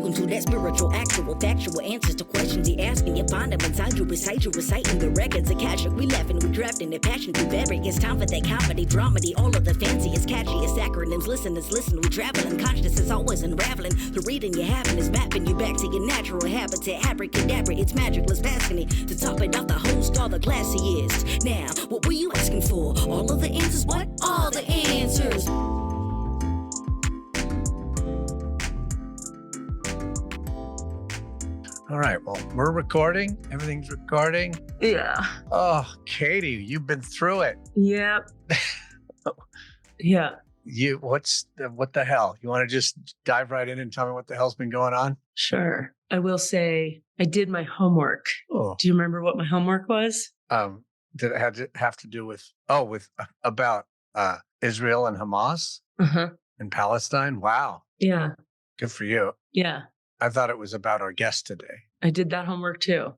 Welcome to that spiritual, actual, factual answers to questions you're asking. You find them inside you, recite you, reciting the records. Akashic, we laughing, we drafting the passion through vary. It's time for that comedy, dramedy, all of the fanciest, catchiest acronyms. Listeners, listen, we traveling. Consciousness always unraveling. The reading you're having is mapping you back to your natural habitat. Abracadabra, it's magic, let's passing it. To top it off, the host, all the classiest. Now, what were you asking for? All of the answers? What? All the answers. All right. Well, we're recording. Everything's recording. Yeah. Oh, Katie, you've been through it. Yep. Yeah. What the hell? You want to just dive right in and tell me what the hell's been going on? Sure. I will say I did my homework. Oh. Do you remember what my homework was? Did it have to do with about Israel and Hamas and Palestine? Wow. Yeah. Good for you. Yeah. I thought it was about our guest today. I did that homework too.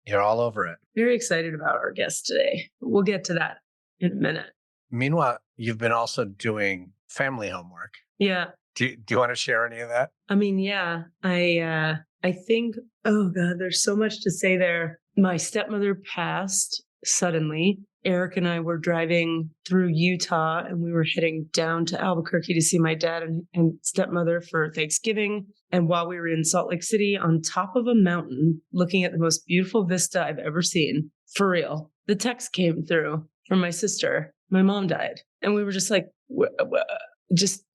You're all over it. Very excited about our guest today. We'll get to that in a minute. Meanwhile, you've been also doing family homework. Yeah. Do you want to share any of that? I mean, yeah. I think, oh God, there's so much to say there. My stepmother passed suddenly. Eric and I were driving through Utah and we were heading down to Albuquerque to see my dad and stepmother for Thanksgiving. And while we were in Salt Lake City on top of a mountain, looking at the most beautiful vista I've ever seen, for real, the text came through from my sister. My mom died. And we were just like,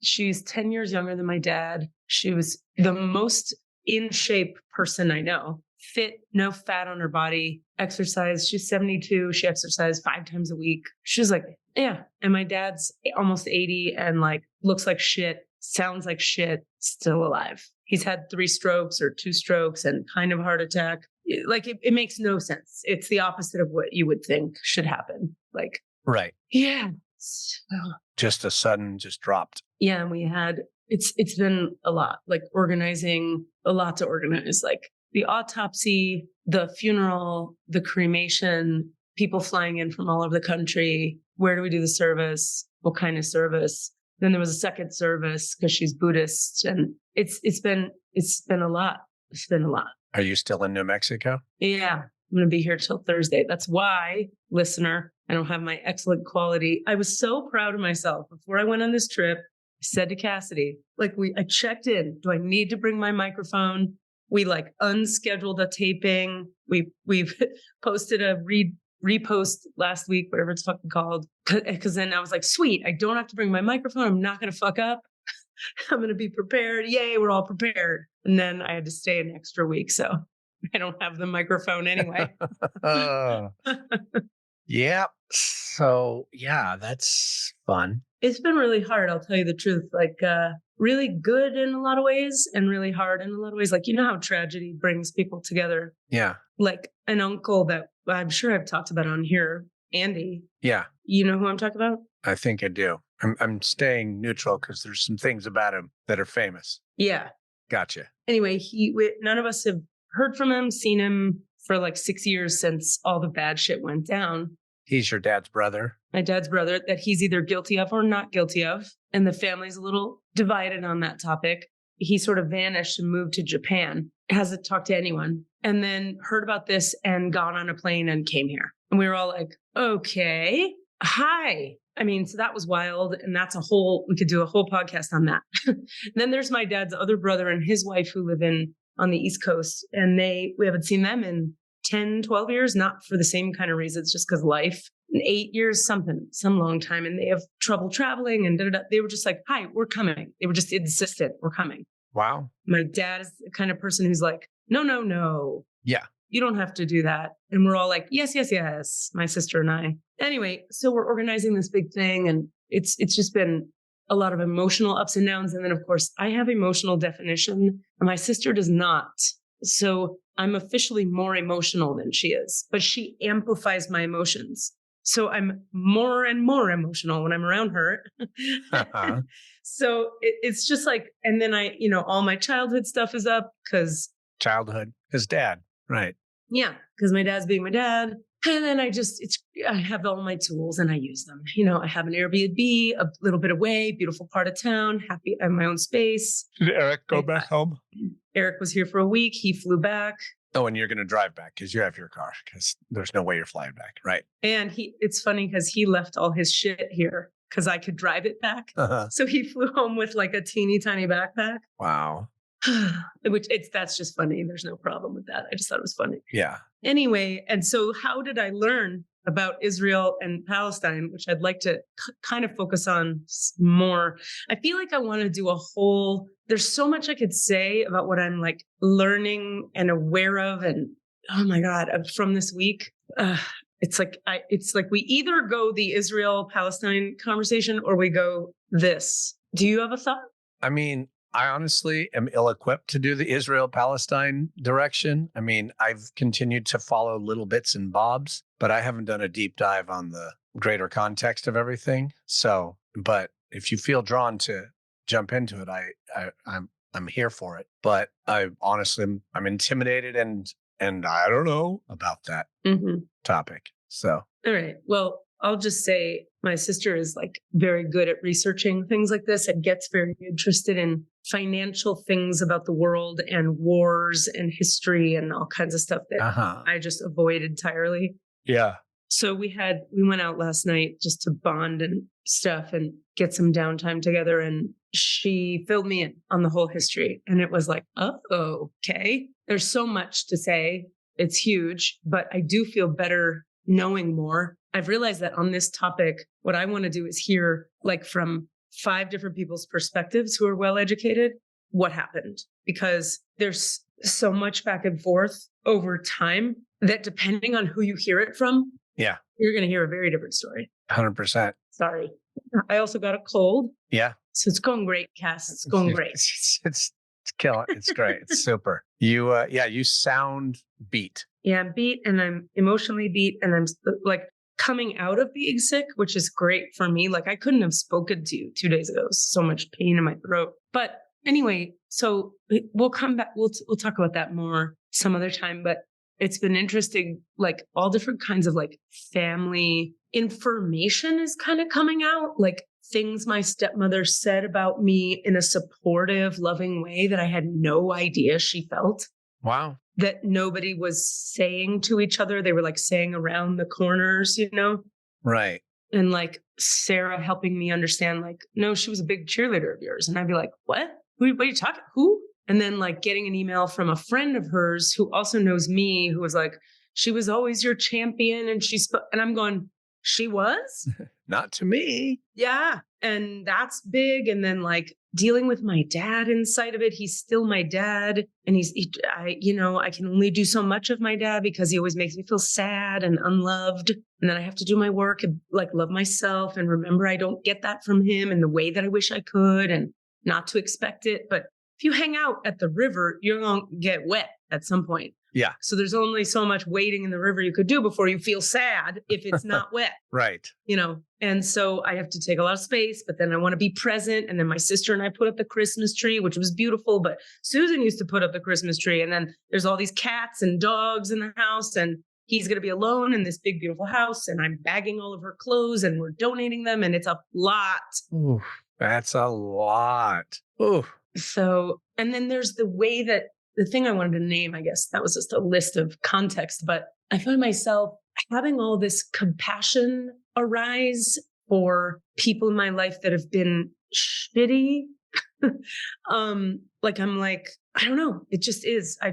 she's 10 years younger than my dad. She was the most in shape person I know. Fit, no fat on her body, exercise. She's 72. She exercised 5 times a week. She's like, yeah. And my dad's almost 80 and like looks like shit, sounds like shit, still alive. He's had 3 strokes or 2 strokes and kind of heart attack. It makes no sense. It's the opposite of what you would think should happen. Like, right. Yeah. Just a sudden, just dropped. Yeah. And we had, it's been a lot, like organizing, a lot to organize, like the autopsy, the funeral, the cremation, people flying in from all over the country. Where do we do the service? What kind of service? Then there was a second service because she's Buddhist, and it's been a lot. It's been a lot. Are you still in New Mexico? Yeah, I'm going to be here till Thursday. That's why, listener, I don't have my excellent quality. I was so proud of myself before I went on this trip. I said to Cassidy, I checked in. Do I need to bring my microphone? We unscheduled a taping. We've posted a repost last week, whatever it's fucking called. Because then I was like, sweet, I don't have to bring my microphone. I'm not going to fuck up. I'm going to be prepared. Yay, we're all prepared. And then I had to stay an extra week. So I don't have the microphone anyway. Yeah. So yeah, that's fun. It's been really hard. I'll tell you the truth. Really good in a lot of ways and really hard in a lot of ways. You know how tragedy brings people together. Yeah. Like an uncle that I'm sure I've talked about on here, Andy. Yeah. You know who I'm talking about? I think I do. I'm staying neutral because there's some things about him that are famous. Yeah. Gotcha. Anyway, none of us have heard from him, seen him for 6 years since all the bad shit went down. He's your dad's brother. My dad's brother that he's either guilty of or not guilty of. And the family's a little divided on that topic. He sort of vanished and moved to Japan, hasn't talked to anyone, and then heard about this and got on a plane and came here. And we were all like, okay, hi. I mean, so that was wild. And we could do a whole podcast on that. Then there's my dad's other brother and his wife who live on the East Coast. And we haven't seen them in 10, 12 years, not for the same kind of reasons, just because life. 8 years, some long time. And they have trouble traveling and da-da-da. They were just like, hi, we're coming. They were just insistent, we're coming. Wow. My dad is the kind of person who's like, no. Yeah. You don't have to do that. And we're all like, yes, my sister and I. Anyway, so we're organizing this big thing and it's just been a lot of emotional ups and downs. And then of course I have emotional definition and my sister does not. So I'm officially more emotional than she is, but she amplifies my emotions. So I'm more and more emotional when I'm around her. Uh-huh. So it's just and then all my childhood stuff is up because childhood, his dad. Right. Yeah. Because my dad's being my dad. And then I have all my tools and I use them. I have an Airbnb a little bit away, beautiful part of town, happy I have my own space. Did Eric go back home? Eric was here for a week. He flew back. Oh, and you're going to drive back because you have your car because there's no way you're flying back. Right. And it's funny because he left all his shit here because I could drive it back. Uh-huh. So he flew home with like a teeny tiny backpack. Wow. That's just funny. There's no problem with that. I just thought it was funny. Yeah. Anyway, and so how did I learn about Israel and Palestine, which I'd like to kind of focus on more? I feel like I want to do there's so much I could say about what I'm like learning and aware of. And oh my God, from this week, it's like we either go the Israel-Palestine conversation or we go this. Do you have a thought? I mean, I honestly am ill-equipped to do the Israel-Palestine direction. I mean, I've continued to follow little bits and bobs, but I haven't done a deep dive on the greater context of everything. So, but if you feel drawn to jump into it, I'm here for it. But I'm intimidated and I don't know about that topic. So, all right. Well, I'll just say my sister is like very good at researching things like this and gets very interested in financial things about the world and wars and history and all kinds of stuff that I just avoid entirely. Yeah. So we went out last night just to bond and stuff and get some downtime together. And she filled me in on the whole history. And it was like, oh, okay. There's so much to say. It's huge, but I do feel better knowing more. I've realized that on this topic, what I want to do is hear like from 5 different people's perspectives who are well-educated, what happened, because there's so much back and forth over time that depending on who you hear it from, you're going to hear a very different story. 100%. Sorry. I also got a cold. Yeah. So it's going great, Cass. It's going great. It's killing. It's great. It's super. You sound beat. Yeah, I'm beat and I'm emotionally beat and I'm like coming out of being sick, which is great for me. Like I couldn't have spoken to you 2 days ago. So much pain in my throat. But anyway, so we'll come back. We'll talk about that more some other time. But it's been interesting, like all different kinds of like family information is kind of coming out, like things my stepmother said about me in a supportive, loving way that I had no idea she felt. Wow. That nobody was saying to each other. They were like saying around the corners, Right. And like Sarah helping me understand, like, no, she was a big cheerleader of yours. And I'd be like, what? What are you talking? Who? And then like getting an email from a friend of hers who also knows me, who was like, she was always your champion. And and I'm going, she was? Not to me. Yeah. And that's big. And then like dealing with my dad inside of it. He's still my dad. And I can only do so much of my dad because he always makes me feel sad and unloved. And then I have to do my work and like love myself and remember I don't get that from him in the way that I wish I could and not to expect it. But if you hang out at the river, you're going to get wet at some point. Yeah. So there's only so much wading in the river you could do before you feel sad if it's not wet. Right. And so I have to take a lot of space, but then I want to be present. And then my sister and I put up the Christmas tree, which was beautiful. But Susan used to put up the Christmas tree. And then there's all these cats and dogs in the house. And he's going to be alone in this big, beautiful house. And I'm bagging all of her clothes and we're donating them. And it's a lot. Ooh, that's a lot. Ooh. So, and then there's the way that the thing I wanted to name, I guess that was just a list of context, but I find myself having all this compassion arise for people in my life that have been shitty. Like I'm like, I don't know. It just is. I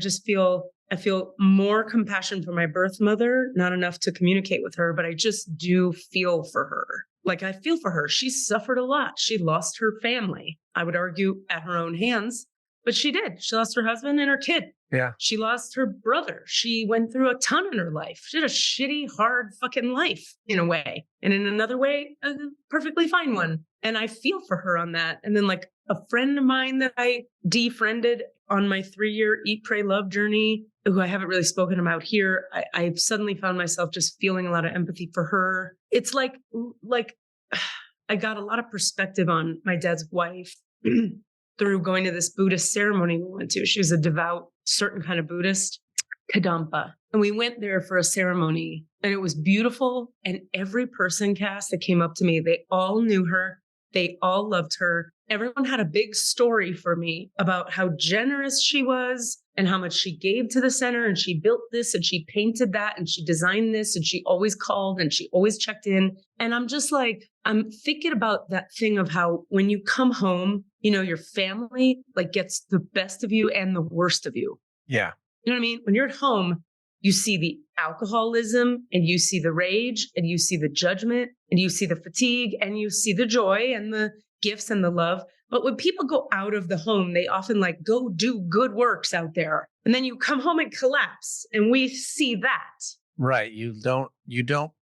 feel more compassion for my birth mother, not enough to communicate with her, but I just do feel for her. Like I feel for her. She suffered a lot. She lost her family. I would argue at her own hands, but she did. She lost her husband and her kid. Yeah. She lost her brother. She went through a ton in her life. She had a shitty, hard fucking life in a way. And in another way, a perfectly fine one. And I feel for her on that. And then like a friend of mine that I defriended on my 3-year Eat, Pray, Love journey, who I haven't really spoken about here, I suddenly found myself just feeling a lot of empathy for her. It's like I got a lot of perspective on my dad's wife through going to this Buddhist ceremony we went to. She was a devout, certain kind of Buddhist. Kadampa. And we went there for a ceremony and it was beautiful. And every person, Cass, that came up to me, they all knew her. They all loved her. Everyone had a big story for me about how generous she was and how much she gave to the center. And she built this and she painted that and she designed this and she always called and she always checked in. And I'm just like, I'm thinking about that thing of how when you come home, you know, your family like gets the best of you and the worst of you. Yeah. You know what I mean? When you're at home, you see the alcoholism and you see the rage and you see the judgment and you see the fatigue and you see the joy and the gifts and the love. But when people go out of the home, they often like go do good works out there. And then you come home and collapse. And we see that. Right. You don't,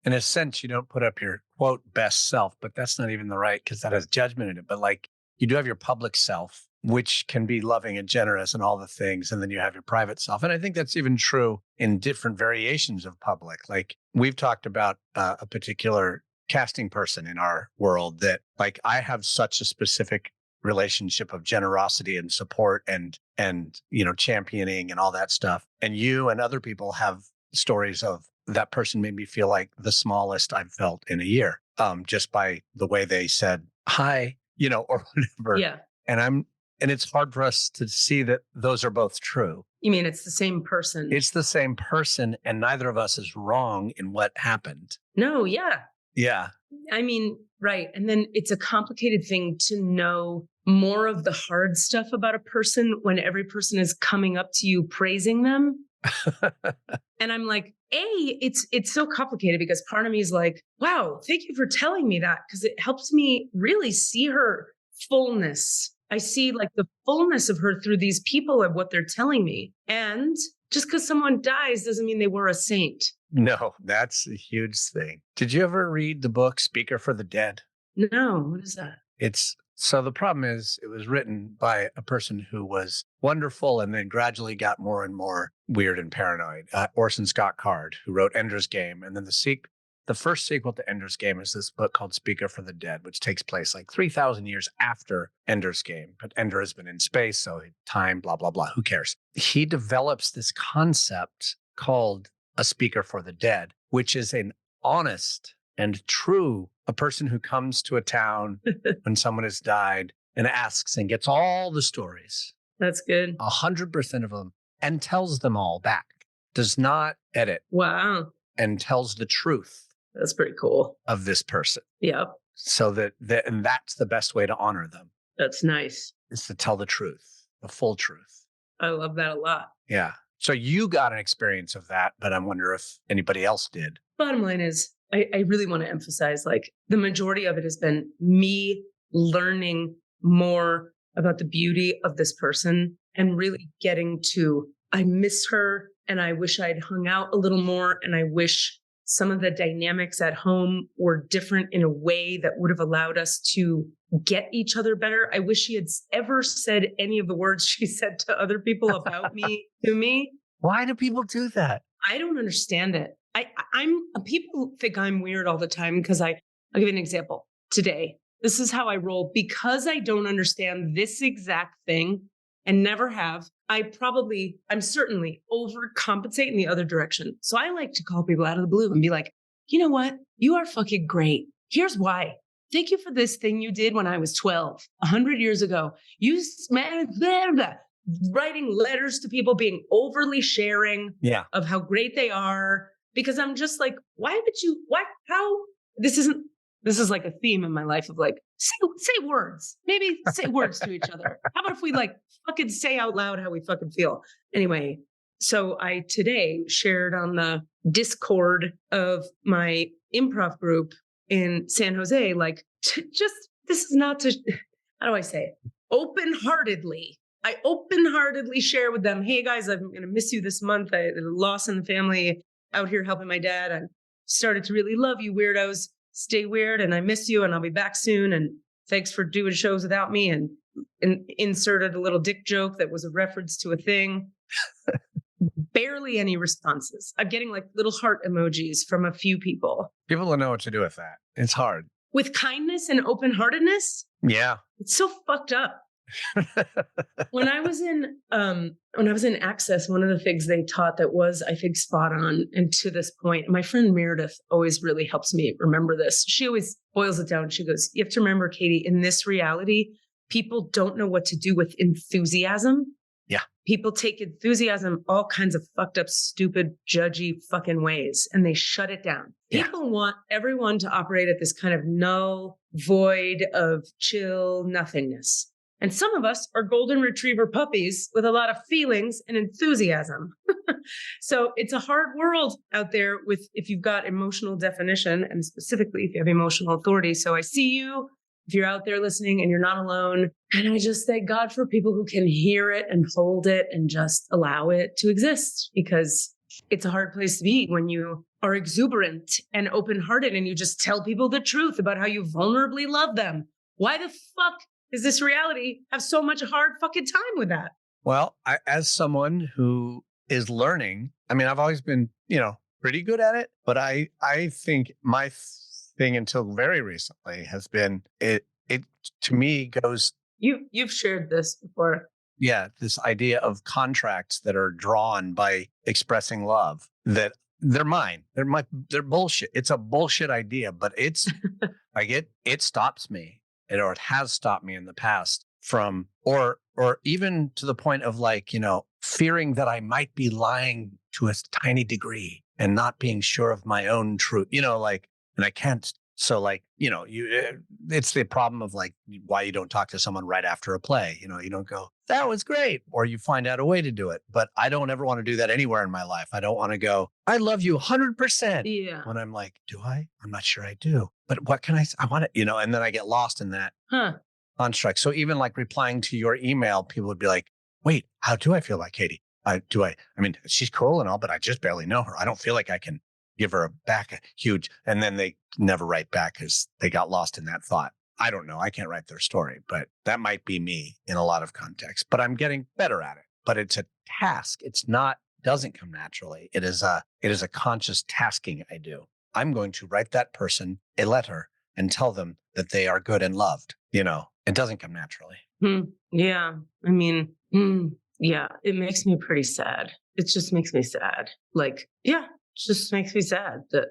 in a sense, you don't put up your quote best self, but that's not even the right, because that has judgment in it. But like you do have your public self, which can be loving and generous and all the things. And then you have your private self. And I think that's even true in different variations of public. Like we've talked about a particular casting person in our world that like I have such a specific relationship of generosity and support and, you know, championing and all that stuff. And you and other people have stories of that person made me feel like the smallest I've felt in a year, just by the way they said hi, you know, or whatever. Yeah. And it's hard for us to see that those are both true. You mean it's the same person? It's the same person, and neither of us is wrong in what happened. No, yeah. Yeah. I mean, right. And then it's a complicated thing to know more of the hard stuff about a person when every person is coming up to you praising them. And I'm like, it's so complicated because part of me is like, wow, thank you for telling me that, because it helps me really see her fullness. I see like the fullness of her through these people and what they're telling me. And just because someone dies doesn't mean they were a saint. No, that's a huge thing. Did you ever read the book Speaker for the Dead? No, what is that? So the problem is it was written by a person who was wonderful and then gradually got more and more weird and paranoid. Orson Scott Card, who wrote Ender's Game. And then the first sequel to Ender's Game is this book called Speaker for the Dead, which takes place like 3,000 years after Ender's Game. But Ender has been in space, so time, blah, blah, blah. Who cares? He develops this concept called a speaker for the dead, which is an honest and true, a person who comes to a town when someone has died and asks and gets all the stories. That's good. 100% of them, and tells them all back. Does not edit. Wow. And tells the truth. That's pretty cool. Of this person. Yep. So and that's the best way to honor them. That's nice. Is to tell the truth, the full truth. I love that a lot. Yeah. So you got an experience of that, but I wonder if anybody else did. Bottom line is, I really want to emphasize, like, the majority of it has been me learning more about the beauty of this person and really getting to, I miss her and I wish I'd hung out a little more. And I wish some of the dynamics at home were different in a way that would have allowed us to get each other better. I wish she had ever said any of the words she said to other people about me to me. Why do people do that? I don't understand it. People think I'm weird all the time because I'll give you an example. Today, this is how I roll. Because I don't understand this exact thing and never have, I'm certainly overcompensate in the other direction. So I like to call people out of the blue and be like, you know what? You are fucking great. Here's why. Thank you for this thing you did when I was 12, 100 years ago. You writing letters to people, being overly sharing of how great they are. Because I'm just like, this is like a theme in my life of like, say words, maybe say words to each other. How about if we like fucking say out loud how we fucking feel? Anyway, so I today shared on the Discord of my improv group in San Jose, like this is not to, how do I say it? Open-heartedly. I open-heartedly share with them, hey guys, I'm going to miss you this month. I had a loss in the family out here helping my dad. I started to really love you weirdos. Stay weird and I miss you and I'll be back soon. And thanks for doing shows without me, and inserted a little dick joke that was a reference to a thing. Barely any responses. I'm getting like little heart emojis from a few people. People don't know what to do with that. It's hard. With kindness and open-heartedness? Yeah. It's so fucked up. When I was in Access, one of the things they taught that was, I think, spot on, and to this point, my friend Meredith always really helps me remember this. She always boils it down. She goes, "You have to remember, Katie, in this reality, people don't know what to do with enthusiasm. Yeah. People take enthusiasm all kinds of fucked up, stupid, judgy fucking ways, and they shut it down. Yeah. People want everyone to operate at this kind of null void of chill nothingness. And some of us are golden retriever puppies with a lot of feelings and enthusiasm. So it's a hard world out there with, if you've got emotional definition, and specifically if you have emotional authority. So I see you, if you're out there listening and you're not alone. And I just thank God for people who can hear it and hold it and just allow it to exist, because it's a hard place to be when you are exuberant and open-hearted and you just tell people the truth about how you vulnerably love them. Why the fuck is this reality have so much hard fucking time with that? Well, as someone who is learning, I mean, I've always been, pretty good at it, but I think my thing until very recently has been, it to me goes. You've shared this before. Yeah. This idea of contracts that are drawn by expressing love, that they're mine. They're bullshit. It's a bullshit idea, but it's like it stops me. Or it has stopped me in the past from, or even to the point of fearing that I might be lying to a tiny degree and not being sure of my own truth, and I can't. So it's the problem of why you don't talk to someone right after a play. You don't go, that was great. Or you find out a way to do it. But I don't ever want to do that anywhere in my life. I don't want to go, I love you 100%. Yeah. When I'm like, do I? I'm not sure I do. But what can I want to, and then I get lost in that construct. So even replying to your email, people would be like, wait, how do I feel about Katie? I mean, she's cool and all, but I just barely know her. I don't feel like I can give her a huge, and then they never write back because they got lost in that thought. I don't know. I can't write their story, but that might be me in a lot of contexts, but I'm getting better at it. But it's a task. Doesn't come naturally. It is a conscious tasking I do. I'm going to write that person a letter and tell them that they are good and loved. It doesn't come naturally. Yeah. I mean, yeah, it makes me pretty sad. It just makes me sad. It just makes me sad that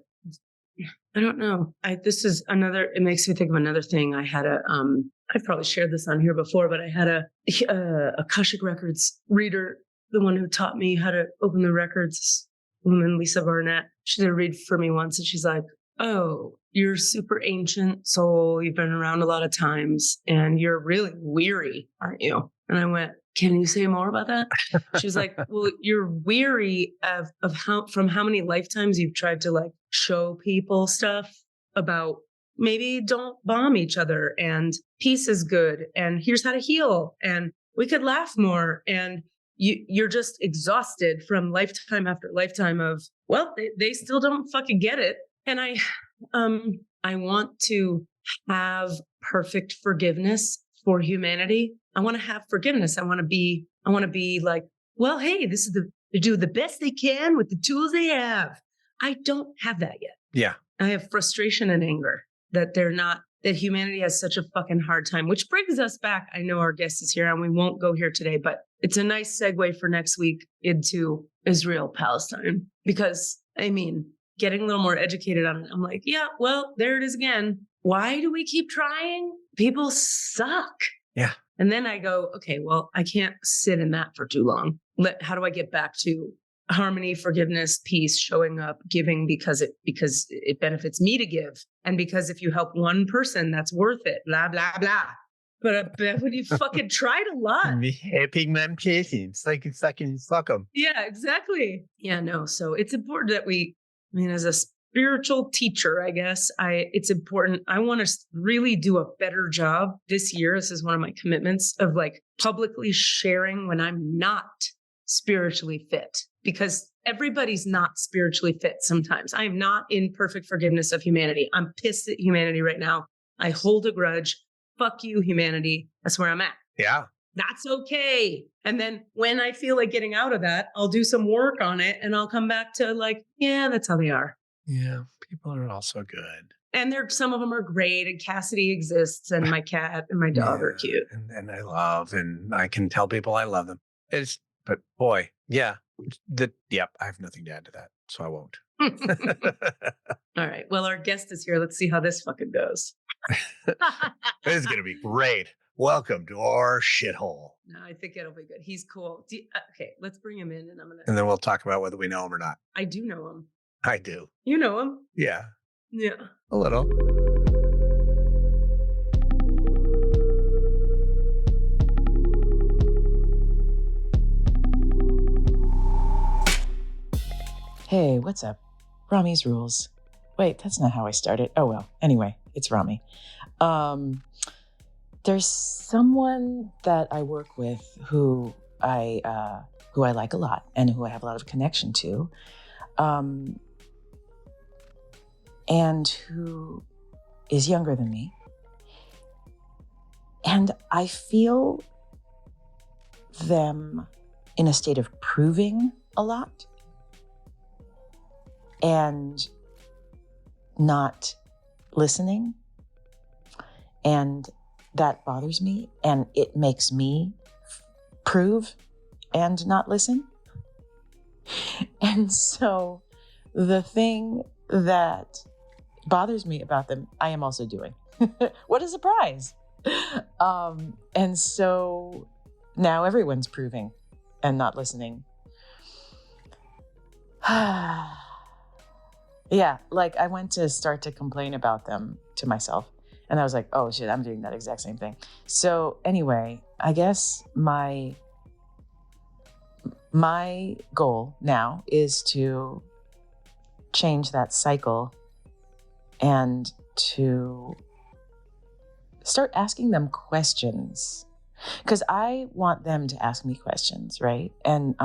I don't know. It makes me think of another thing. I've probably shared this on here before, but I had a Akashic Records reader, the one who taught me how to open the records, woman, Lisa Barnett. She did a read for me once and she's like, "Oh, you're super ancient soul. You've been around a lot of times and you're really weary, aren't you?" And I went, "Can you say more about that?" She was like, "Well, you're weary of how many lifetimes you've tried to show people stuff about maybe don't bomb each other and peace is good and here's how to heal and we could laugh more, and you're just exhausted from lifetime after lifetime of, well, they still don't fucking get it." And I want to have perfect forgiveness for humanity. I want to have forgiveness. I want to be like, well, hey, they do the best they can with the tools they have. I don't have that yet. Yeah. I have frustration and anger that that humanity has such a fucking hard time, which brings us back. I know our guest is here and we won't go here today, but it's a nice segue for next week into Israel, Palestine, because getting a little more educated on it. I'm like, yeah, well, there it is again. Why do we keep trying? People suck. Yeah. And then I go, okay, well, I can't sit in that for too long. How do I get back to harmony, forgiveness, peace, showing up, giving because it benefits me to give. And because if you help one person, that's worth it, blah, blah, blah. But when you fucking tried a lot. Helping them patients, fuck them. Yeah, exactly. Yeah, no. So it's important that as a spiritual teacher, I guess, it's important. I want to really do a better job this year. This is one of my commitments of publicly sharing when I'm not spiritually fit, because everybody's not spiritually fit sometimes. I am not in perfect forgiveness of humanity. I'm pissed at humanity right now. I hold a grudge. Fuck you, humanity. That's where I'm at. Yeah. That's okay. And then when I feel like getting out of that, I'll do some work on it and I'll come back to yeah, that's how they are. Yeah. People are also good. And some of them are great. And Cassidy exists, and my cat and my dog are cute. And I love, and I can tell people I love them. But boy, yeah. I have nothing to add to that, so I won't. All right. Well, our guest is here. Let's see how this fucking goes. This is going to be great. Welcome to our shithole. No, I think it'll be good. He's cool. Okay, let's bring him in, and and then we'll talk about whether we know him or not. I do know him. I do. You know him? Yeah. Yeah. A little. Hey, what's up? Rami's Rules. Wait, that's not how I started. Oh, well. Anyway, it's Rami. There's someone that I work with who I like a lot and who I have a lot of connection to, and who is younger than me. And I feel them in a state of proving a lot and not listening. And that bothers me, and it makes me prove and not listen. And so the thing that bothers me about them, I am also doing. What a surprise. And so now everyone's proving and not listening. Yeah, like I went to start to complain about them to myself. And I was like, oh shit, I'm doing that exact same thing. So anyway, I guess my goal now is to change that cycle and to start asking them questions. Because I want them to ask me questions, right? And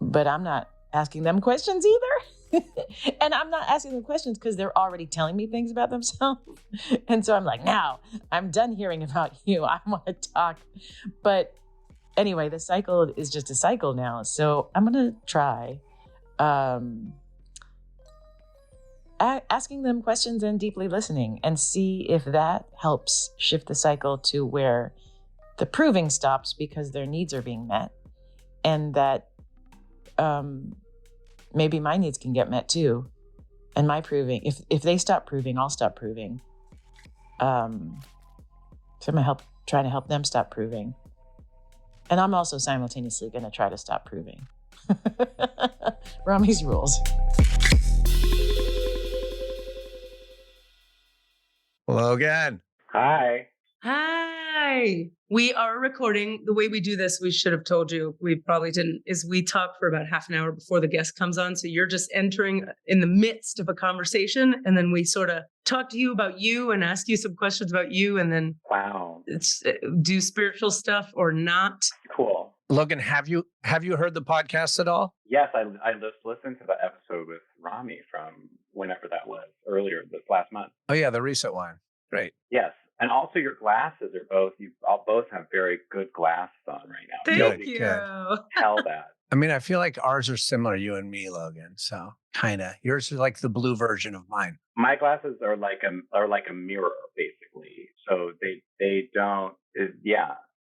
but I'm not asking them questions either. And I'm not asking them questions because they're already telling me things about themselves. And so I'm like, now I'm done hearing about you. I want to talk. But anyway, the cycle is just a cycle now. So I'm going to try asking them questions and deeply listening and see if that helps shift the cycle to where the proving stops because their needs are being met. And that maybe my needs can get met too. And my proving, if they stop proving, I'll stop proving. So I'm trying to help them stop proving. And I'm also simultaneously going to try to stop proving. Rami's Rules. Hello again. Hi. Hi. We are recording. The way we do this, we should have told you, we probably didn't, is we talk for about half an hour before the guest comes on. So you're just entering in the midst of a conversation. And then we sort of talk to you about you and ask you some questions about you. And then it's do spiritual stuff or not. Cool. Logan, have you heard the podcast at all? Yes, I just listened to the episode with Rami from whenever that was, earlier this last month. Oh yeah, the recent one. Great. Yes. And also your glasses are both have very good glasses on right now. Thank you. Tell that. I mean, I feel like ours are similar, you and me, Logan. So kind of. Yours are like the blue version of mine. My glasses are like a mirror, basically. So they don't. Yeah.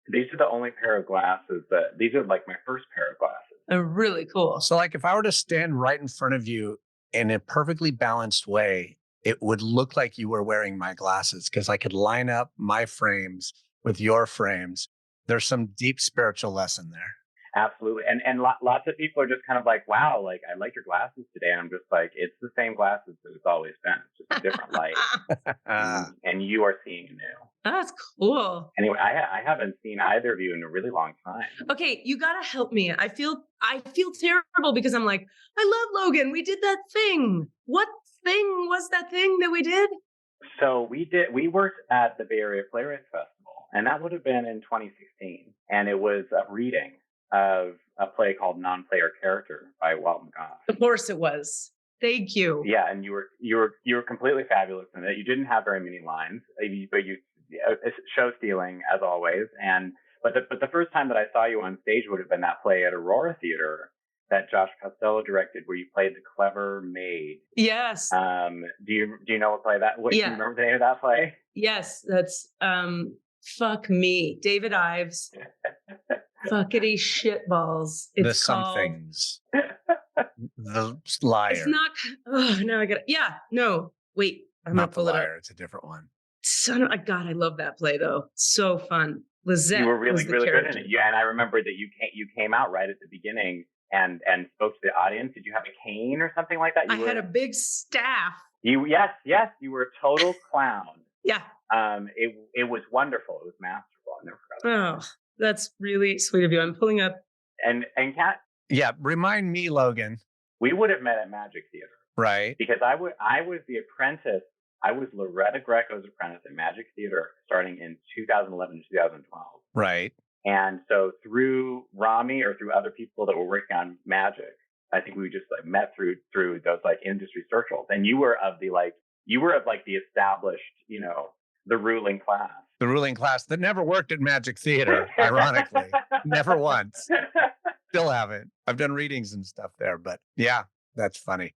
These are the only pair of glasses these are like my first pair of glasses. They're really cool. So like if I were to stand right in front of you in a perfectly balanced way, it would look like you were wearing my glasses because I could line up my frames with your frames. There's some deep spiritual lesson there. Absolutely. And lots of people are just kind of like, wow, like I like your glasses today. And I'm just like, it's the same glasses that it's always been. It's just a different light. And you are seeing new. That's cool. Anyway, I haven't seen either of you in a really long time. Okay, you gotta help me. I feel terrible because I'm like, I love Logan. We did that thing. What thing was that thing that we did? So we worked at the Bay Area Playwrights Festival, and that would have been in 2016. And it was a reading of a play called Non-Player Character by Walton Goss. Of course it was. Thank you. Yeah, and you were completely fabulous in it. You didn't have very many lines, but you show stealing as always. But the first time that I saw you on stage would have been that play at Aurora Theater that Josh Costello directed, where you played the clever maid. Yes. Do you know what play that? What, Yeah. do you remember the name of that play? Yes, that's fuck me, David Ives. Fuckity shitballs. It's The somethings. The liar. It's not. Oh, now I got. Yeah. No. Wait. I'm Not gonna pull the it liar. up. It's a different one. Son of God, I love that play though. So fun. Lizette. You were really, was the really character. good in it. Yeah, and I remember that you came out right at the beginning and spoke to the audience. Did you have a cane or something like that? I had a big staff. Yes, you were a total clown. Yeah. It was wonderful. It was masterful. I never forgot. Oh, that's really sweet of you. I'm pulling up. And Kat, Yeah. Remind me, Logan. we would have met at Magic Theater Right. because I was the apprentice. I was Loretta Greco's apprentice at Magic Theater starting in 2011 to 2012. Right. And so through Rami or through other people that were working on Magic, I think we just like met through those like industry circles. And you were of the established, the ruling class. The ruling class that never worked at Magic Theater, ironically. Never once. Still haven't. I've done readings and stuff there, but yeah, that's funny.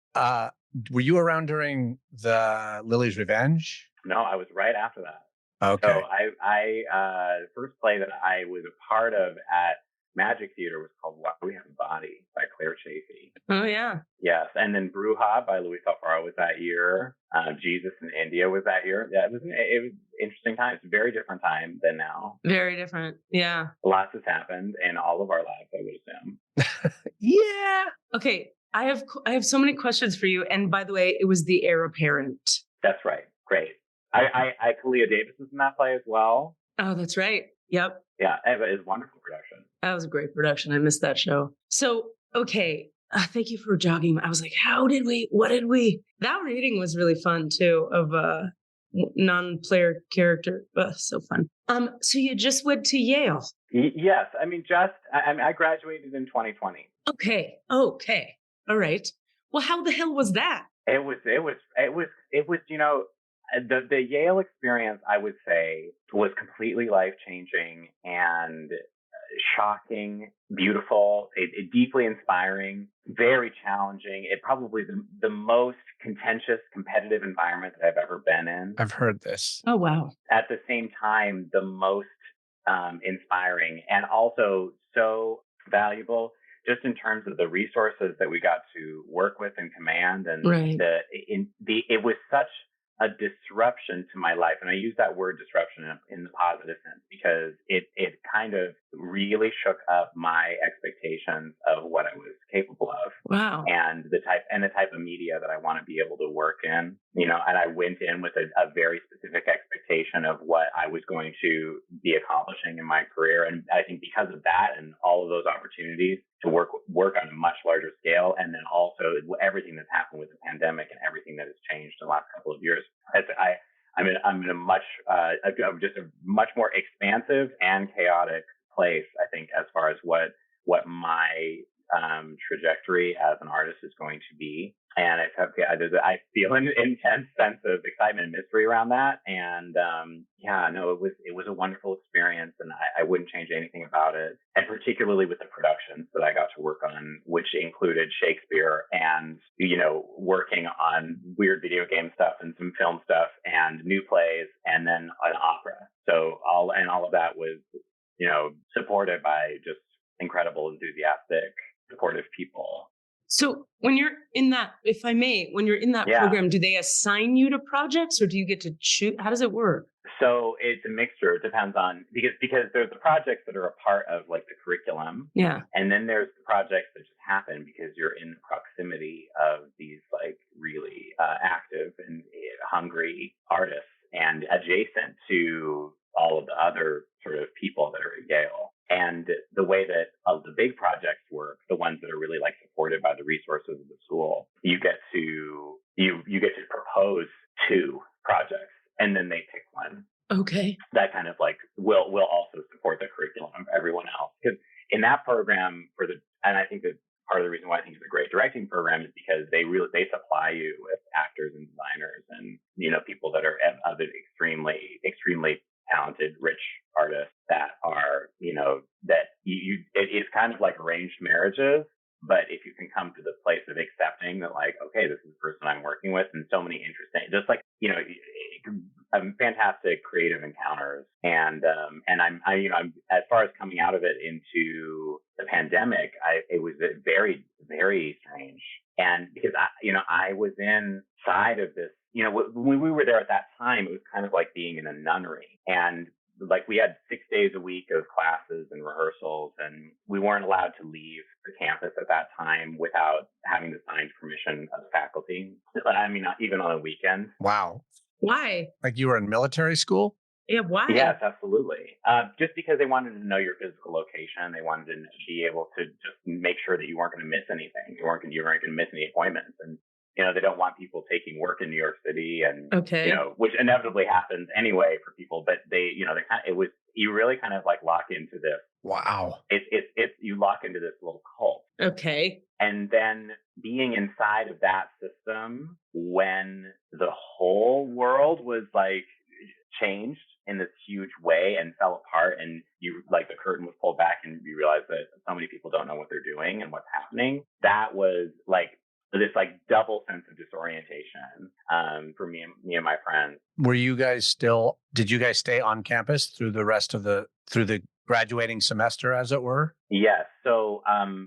Were you around during the Lily's Revenge? No, I was right after that. Okay. So the first play that I was a part of at Magic Theater was called Why We Have a Body by Claire Chafee. Oh yeah. Yes, and then Bruja by Louis Alfaro was that year. Jesus in India was that year. Yeah, it was interesting times. Very different time than now. Very different. Yeah. Lots has happened in all of our lives, I would assume. Yeah. Okay. I have so many questions for you. And by the way, it was the heir apparent. That's right. Great. I Kalia Davis was in that play as well. Oh, that's right. Yep. Yeah, it was a wonderful production. That was a great production. I missed that show. So, okay. Thank you for jogging. I was like, what did we? That reading was really fun too, of a non-player character. So fun. So you just went to Yale. Yes. I graduated in 2020. Okay. All right. Well, how the hell was that? It was, the Yale experience, I would say, was completely life-changing and shocking, beautiful, it deeply inspiring, very challenging. It probably the most contentious, competitive environment that I've ever been in. I've heard this. Oh, wow. At the same time, the most inspiring and also so valuable, just in terms of the resources that we got to work with and command. And right. It was such a disruption to my life. And I use that word disruption in the positive sense because it kind of really shook up my expectations of what I was capable of. Wow. And the type of media that I want to be able to work in, and I went in with a very specific expectation of what I was going to be accomplishing in my career. And I think because of that and all of those opportunities to work on a much larger scale, and then also everything that's happened with the pandemic and everything that has changed in the last couple of years, I'm in a much more expansive and chaotic place, I think, as far as what my trajectory as an artist is going to be. And I feel an intense sense of excitement and mystery around that. And it was a wonderful experience, and I wouldn't change anything about it. And particularly with the productions that I got to work on, which included Shakespeare and working on weird video game stuff and some film stuff and new plays and then an opera. So all of that was supported by just incredible, enthusiastic, supportive people. So when you're in that, if I may, program, do they assign you to projects or do you get to choose? How does it work? So it's a mixture. It depends on, because there's the projects that are a part of like the curriculum. Yeah. And then there's the projects that just happen because you're in the proximity of these like really active and hungry artists and adjacent to all of the other sort of people that are at Yale. And the way that the big projects work, the ones that are really like supported by the resources of the school, you get to propose 2 projects and then they pick one. Okay. That kind of like will also support the curriculum of everyone else. Because in that program and I think that part of the reason why I think it's a great directing program is because they supply you with actors and designers and people that are of an extremely, extremely talented, rich artists that are, it's kind of like arranged marriages. But if knowing that like, okay, this is the person I'm working with, and so many interesting, just like, fantastic creative encounters. And I'm as far as coming out of it into the pandemic, it was very, very strange. And because I was inside of this, when we were there at that time, it was kind of like being in a nunnery. And like we had 6 days a week of classes and rehearsals, and we weren't allowed to leave the campus at that time without having the signed permission of faculty. I mean, not even on the weekends. Wow. Why? Like you were in military school? Yeah, why? Yes, absolutely. Just because they wanted to know your physical location. They wanted to be able to just make sure that you weren't going to miss anything. You weren't going to miss any appointments. And, they don't want people taking work in New York City and, which inevitably happens anyway for people. But you really kind of like lock into this. Wow. You lock into this little cult. Okay. And then being inside of that system when the whole world was like changed in this huge way and fell apart, and you like the curtain was pulled back and you realize that so many people don't know what they're doing and what's happening. That was like this like double sense of disorientation for me and my friends. Did you guys stay on campus through the rest of the graduating semester, as it were? Yes. So,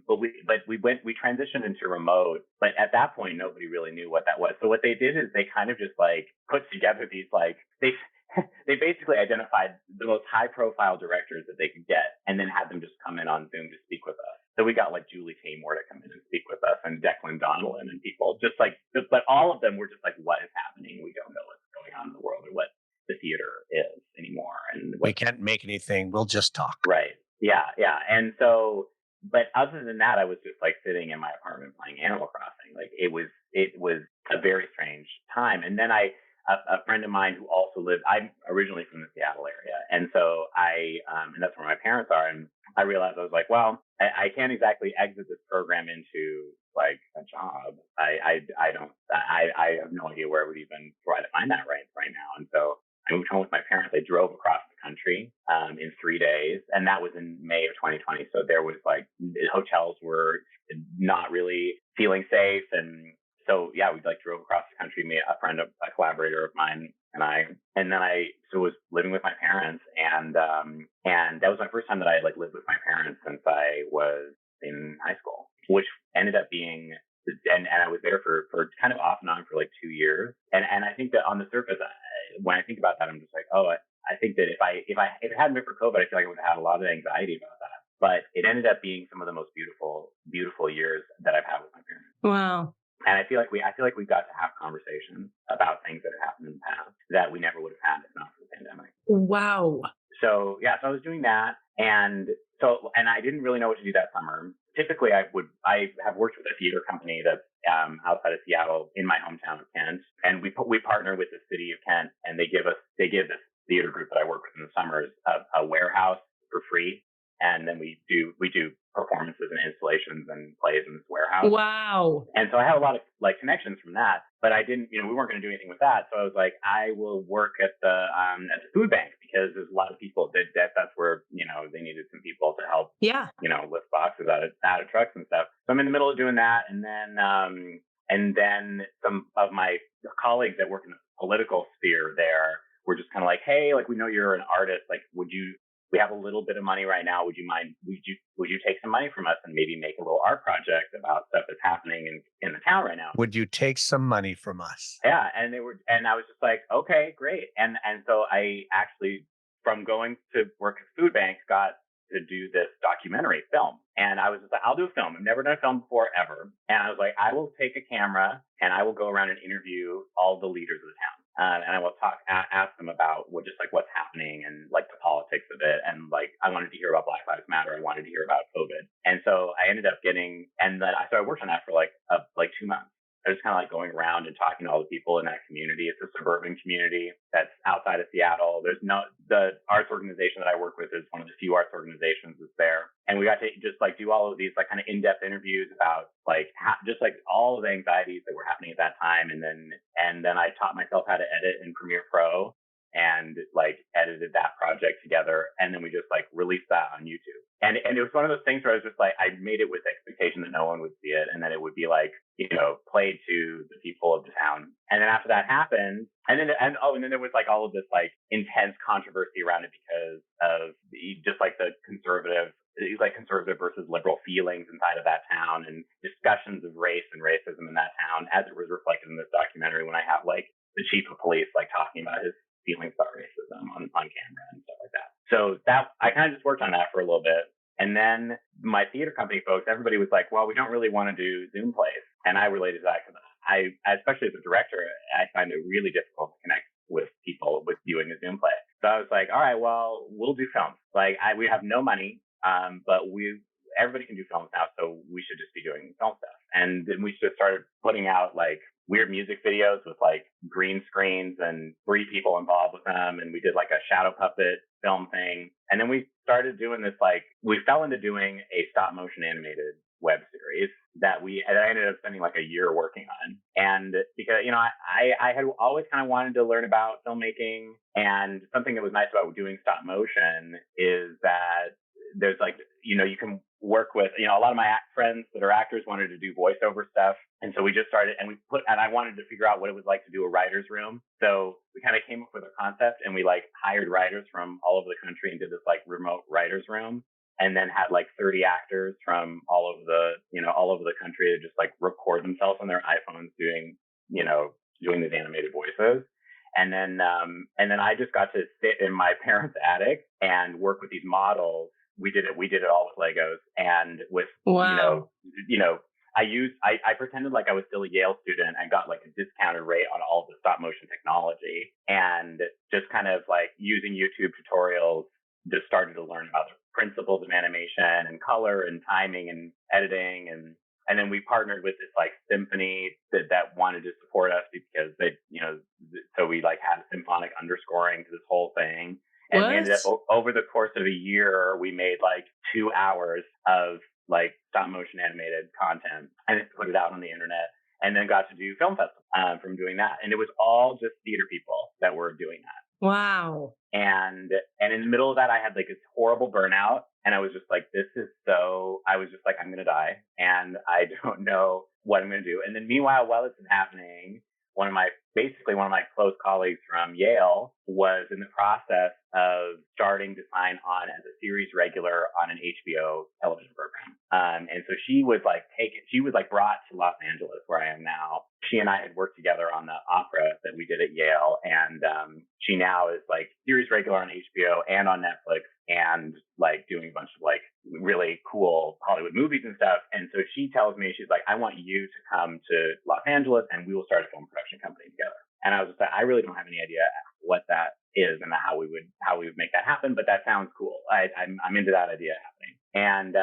we transitioned into remote, but at that point, nobody really knew what that was. So what they did is they kind of just like put together these like, they basically identified the most high profile directors that they could get and then had them just come in on Zoom to speak with us. So we got like Julie Taymor to come in and speak with us, and Declan Donnellan and people but all of them were just like, what is happening? We don't know what's going on in the world or what the theater is anymore. And we can't make anything. We'll just talk. Right. Yeah. Yeah. And so, but other than that, I was just like sitting in my apartment playing Animal Crossing. Like it was a very strange time. And then a friend of mine who also I'm originally from the Seattle area. And so and that's where my parents are. And I realized I was like, well, I can't exactly exit this program into like a job. I have no idea where I would even try to find that right now. And so I moved home with my parents. I drove across the country in 3 days, and that was in May of 2020. So there was like hotels were not really feeling safe, and so yeah, we like drove across the country. A collaborator of mine, and then I was living with my parents, and that was my first time that I like lived with my parents since I was in high school, which ended up being. And I was there for kind of off and on for like 2 years. And I think that on the surface, when I think about that, I'm just like, oh, I think that if it hadn't been for COVID, I feel like I would have had a lot of anxiety about that. But it ended up being some of the most beautiful years that I've had with my parents. Wow. And I feel like we got to have conversations about things that had happened in the past that we never would have had if not for the pandemic. Wow. So yeah, so I was doing that, and I didn't really know what to do that summer. Typically, I have worked with a theater company that's outside of Seattle in my hometown of Kent, and we partner with the city of Kent, and they give this theater group that I work with in the summers a warehouse for free, and then we do performances and installations and plays in this warehouse. Wow. And so I have a lot of like connections from that, but I didn't, we weren't going to do anything with that. So I was like, I will work at the food bank, because there's a lot of people that's where, they needed some people to help, lift boxes out of trucks and stuff. So I'm in the middle of doing that. And then some of my colleagues that work in the political sphere there were just kind of like, hey, like, we know you're an artist. Like, we have a little bit of money right now. Would you take some money from us and maybe make a little art project about stuff that's happening in the town right now? Would you take some money from us? Yeah. And I was just like, okay, great. And so I actually, from going to work at food banks, got to do this documentary film. And I was just like, I'll do a film. I've never done a film before, ever. And I was like, I will take a camera and I will go around and interview all the leaders of the town. And I will ask them about what's happening and like the politics of it. And like, I wanted to hear about Black Lives Matter. I wanted to hear about COVID. And so I ended up so I worked on that for like 2 months. I was kind of like going around and talking to all the people in that community. It's a suburban community that's outside of Seattle. The arts organization that I work with is one of the few arts organizations that's there. And we got to just like do all of these like kind of in-depth interviews about like just like all of the anxieties that were happening at that time. And then I taught myself how to edit in Premiere Pro. and like edited that project together. And then we just like released that on YouTube. And it was one of those things where I was just like, I made it with the expectation that no one would see it, and that it would be like, you know, played to the people of the town. And then after that happened, and then there was like all of this like intense controversy around it because of just like the conservative versus liberal feelings inside of that town, and discussions of race and racism in that town, as it was reflected in this documentary when I have like the chief of police like talking about his feelings about racism on camera and stuff like that. So that I kind of just worked on that for a little bit. And then my theater company folks, everybody was like, well, we don't really want to do Zoom plays. And I related to that because I, especially as a director, I find it really difficult to connect with people with doing a Zoom play. So I was like, all right, well, we'll do films. Like we have no money, but everybody can do films now. So we should just be doing film stuff. And then we just started putting out like weird music videos with like green screens and 3 people involved with them. And we did like a shadow puppet film thing. And then we started doing this, like we fell into doing a stop motion animated web series that I ended up spending like a year working on. And because, you know, I had always kind of wanted to learn about filmmaking, and something that was nice about doing stop motion is that there's like, you know, you can work with, you know, a lot of my friends that are actors wanted to do voiceover stuff. And so we just started, and I wanted to figure out what it was like to do a writer's room. So we kind of came up with a concept, and we like hired writers from all over the country and did this like remote writer's room, and then had like 30 actors from all over the country to just like record themselves on their iPhones doing these animated voices. And then I just got to sit in my parents' attic and work with these models. We did it all with Legos and with, Wow. I pretended like I was still a Yale student and got like a discounted rate on all of the stop motion technology, and just kind of like using YouTube tutorials, just started to learn about the principles of animation and color and timing and editing. And then we partnered with this like symphony that wanted to support us because they, you know, so we like had a symphonic underscoring to this whole thing. And we ended up, over the course of a year, we made like 2 hours of like stop motion animated content and put it out on the internet, and then got to do film festival from doing that. And it was all just theater people that were doing that. Wow. And in the middle of that, I had like this horrible burnout, and I was just like, I was just like, I'm going to die, and I don't know what I'm going to do. And then meanwhile, while this is happening, one of my close colleagues from Yale was in the process of starting to sign on as a series regular on an HBO television program. And so she was brought to Los Angeles, where I am now. She and I had worked together on the opera that we did at Yale. And she now is like series regular on HBO and on Netflix, and like doing a bunch of like really cool Hollywood movies and stuff. And so she tells me, she's like, I want you to come to Los Angeles and we will start a film production company together. And I was just like, I really don't have any idea what that is and how we would make that happen, but that sounds cool. I'm into that idea happening. And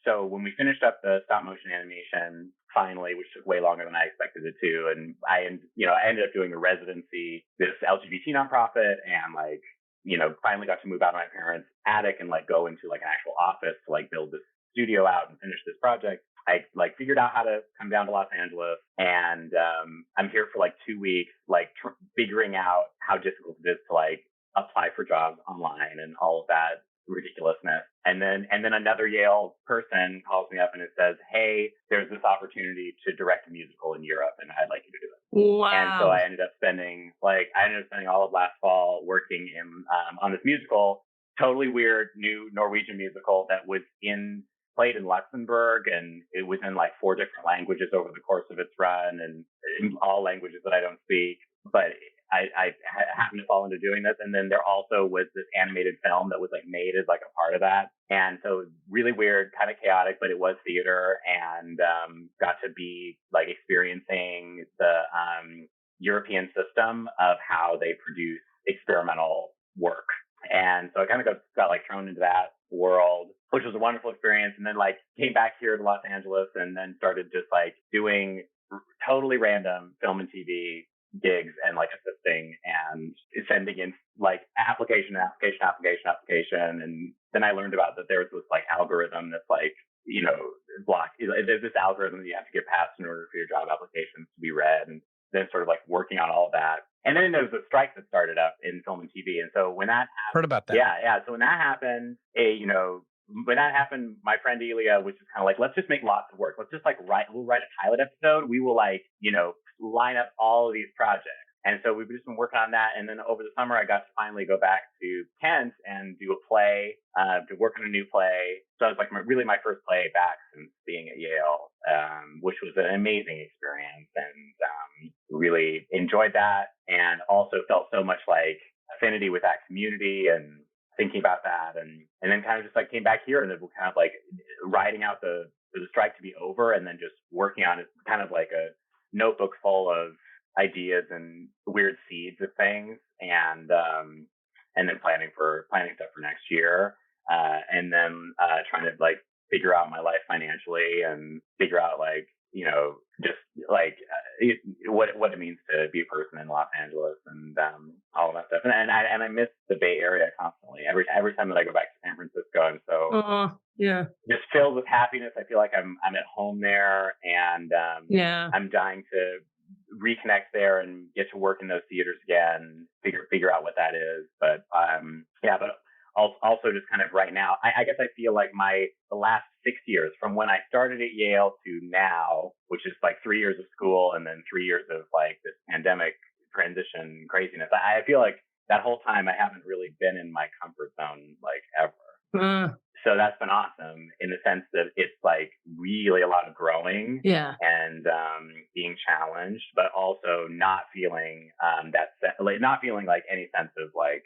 so when we finished up the stop motion animation finally, which took way longer than I expected it to, and I ended up doing a residency, this LGBT nonprofit, and like, you know, finally got to move out of my parents' attic and like go into like an actual office to like build this studio out and finish this project. I like figured out how to come down to Los Angeles, and I'm here for like 2 weeks, like figuring out how difficult it is to like apply for jobs online and all of that ridiculousness. And then another Yale person calls me up and it says, hey, there's this opportunity to direct a musical in Europe, and I'd like you to do it. Wow. And so I ended up spending all of last fall working on this musical, totally weird new Norwegian musical that was played in Luxembourg, and it was in like 4 different languages over the course of its run, and in all languages that I don't speak. But I happened to fall into doing this. And then there also was this animated film that was like made as like a part of that. And so it was really weird, kind of chaotic, but it was theater, and got to be like experiencing the European system of how they produce experimental work. And so I kind of got like thrown into that world, which was a wonderful experience. And then like came back here to Los Angeles, and then started just like doing totally random film and TV gigs, and like assisting and sending in like application. And then I learned about that there's this like algorithm that's like, you know, there's this algorithm that you have to get past in order for your job applications to be read, and then sort of like working on all of that. And then there was a strike that started up in film and TV. And so when that happened, Heard about that. yeah. So when that happened, my friend Elia was just kind of like, let's just make lots of work. Let's just we'll write a pilot episode. We will line up all of these projects. And so we've just been working on that. And then over the summer, I got to finally go back to Kent and do a play, to work on a new play. So it was like my first play back since being at Yale, which was an amazing experience, and really enjoyed that, and also felt so much like affinity with that community and thinking about that. And then kind of just like came back here and then kind of like riding out the strike to be over, and then just working on it, kind of like a notebook full of ideas and weird seeds of things, and then planning stuff for next year, and then trying to like figure out my life financially and figure out just like what it means to be a person in Los Angeles, and all of that stuff. And I miss the Bay Area constantly. Every time that I go back to San Francisco, I'm so just filled with happiness. I feel like I'm at home there, and I'm dying to reconnect there and get to work in those theaters again, figure out what that is. But also just kind of right now, I guess I feel like the last 6 years from when I started at Yale to now, which is like 3 years of school and then 3 years of like this pandemic transition craziness, I feel like that whole time I haven't really been in my comfort zone like ever. So that's been awesome in the sense that it's like really a lot of growing and being challenged, but also not feeling not feeling like any sense of like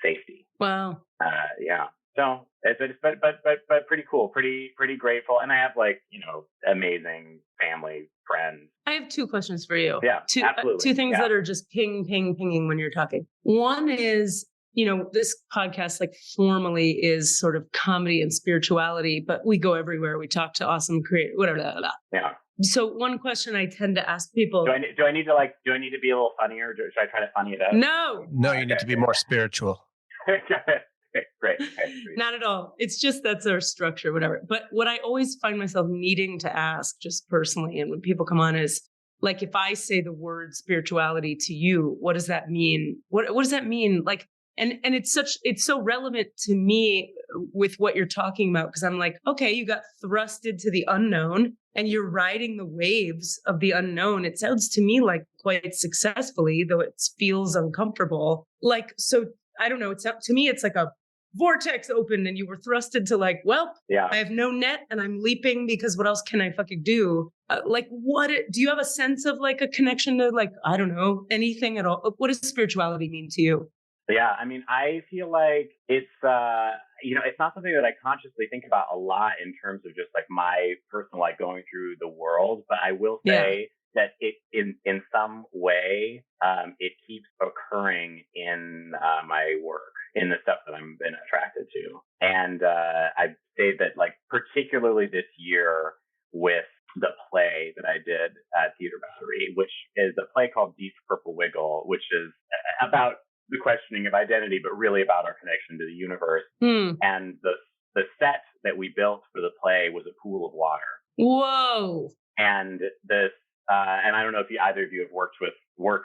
safety. Wow. So it's but pretty cool, pretty grateful, and I have amazing family, friends. I have two questions for you. Yeah, absolutely. Two things that are just pinging when you're talking. One is, this podcast formally is sort of comedy and spirituality, but we go everywhere. We talk to awesome creators, whatever. Blah, blah, blah. Yeah. So one question I tend to ask people: Do I need to be a little funnier? Should I try to funny it up? No, you need to be more spiritual. Great. Not at all. It's just that's our structure, whatever. But what I always find myself needing to ask, just personally, and when people come on, is like, if I say the word spirituality to you, what does that mean? What does that mean? And it's so relevant to me with what you're talking about, because I'm like, okay, you got thrust into the unknown and you're riding the waves of the unknown. It sounds to me like quite successfully, though it feels uncomfortable. So I don't know. To me, it's like a vortex opened and you were thrusted to I have no net and I'm leaping because what else can I fucking do? What do you have a sense of a connection to I don't know, anything at all? What does spirituality mean to you? Yeah, I mean, I feel like it's it's not something that I consciously think about a lot in terms of just my personal going through the world, but I will say that it in some way it keeps occurring in my work, in the stuff that I'm been attracted to. And I'd say that particularly this year with the play that I did at Theater Battery, which is a play called Deep Purple Wiggle, which is about the questioning of identity, but really about our connection to the universe. And the set that we built for the play was a pool of water. Whoa. And this and I don't know if either of you have worked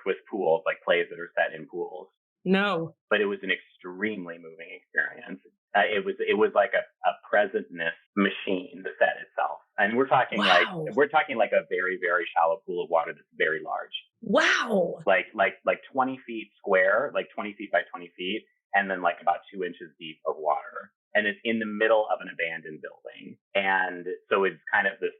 with pools, like plays that are set in pools. No. But it was an extremely moving experience. It was like a presentness machine, the set itself. And we're talking like a very, very shallow pool of water that's very large. Wow. Like 20 feet square, 20 feet by 20 feet, and then about 2 inches deep of water. And it's in the middle of an abandoned building. And so it's kind of this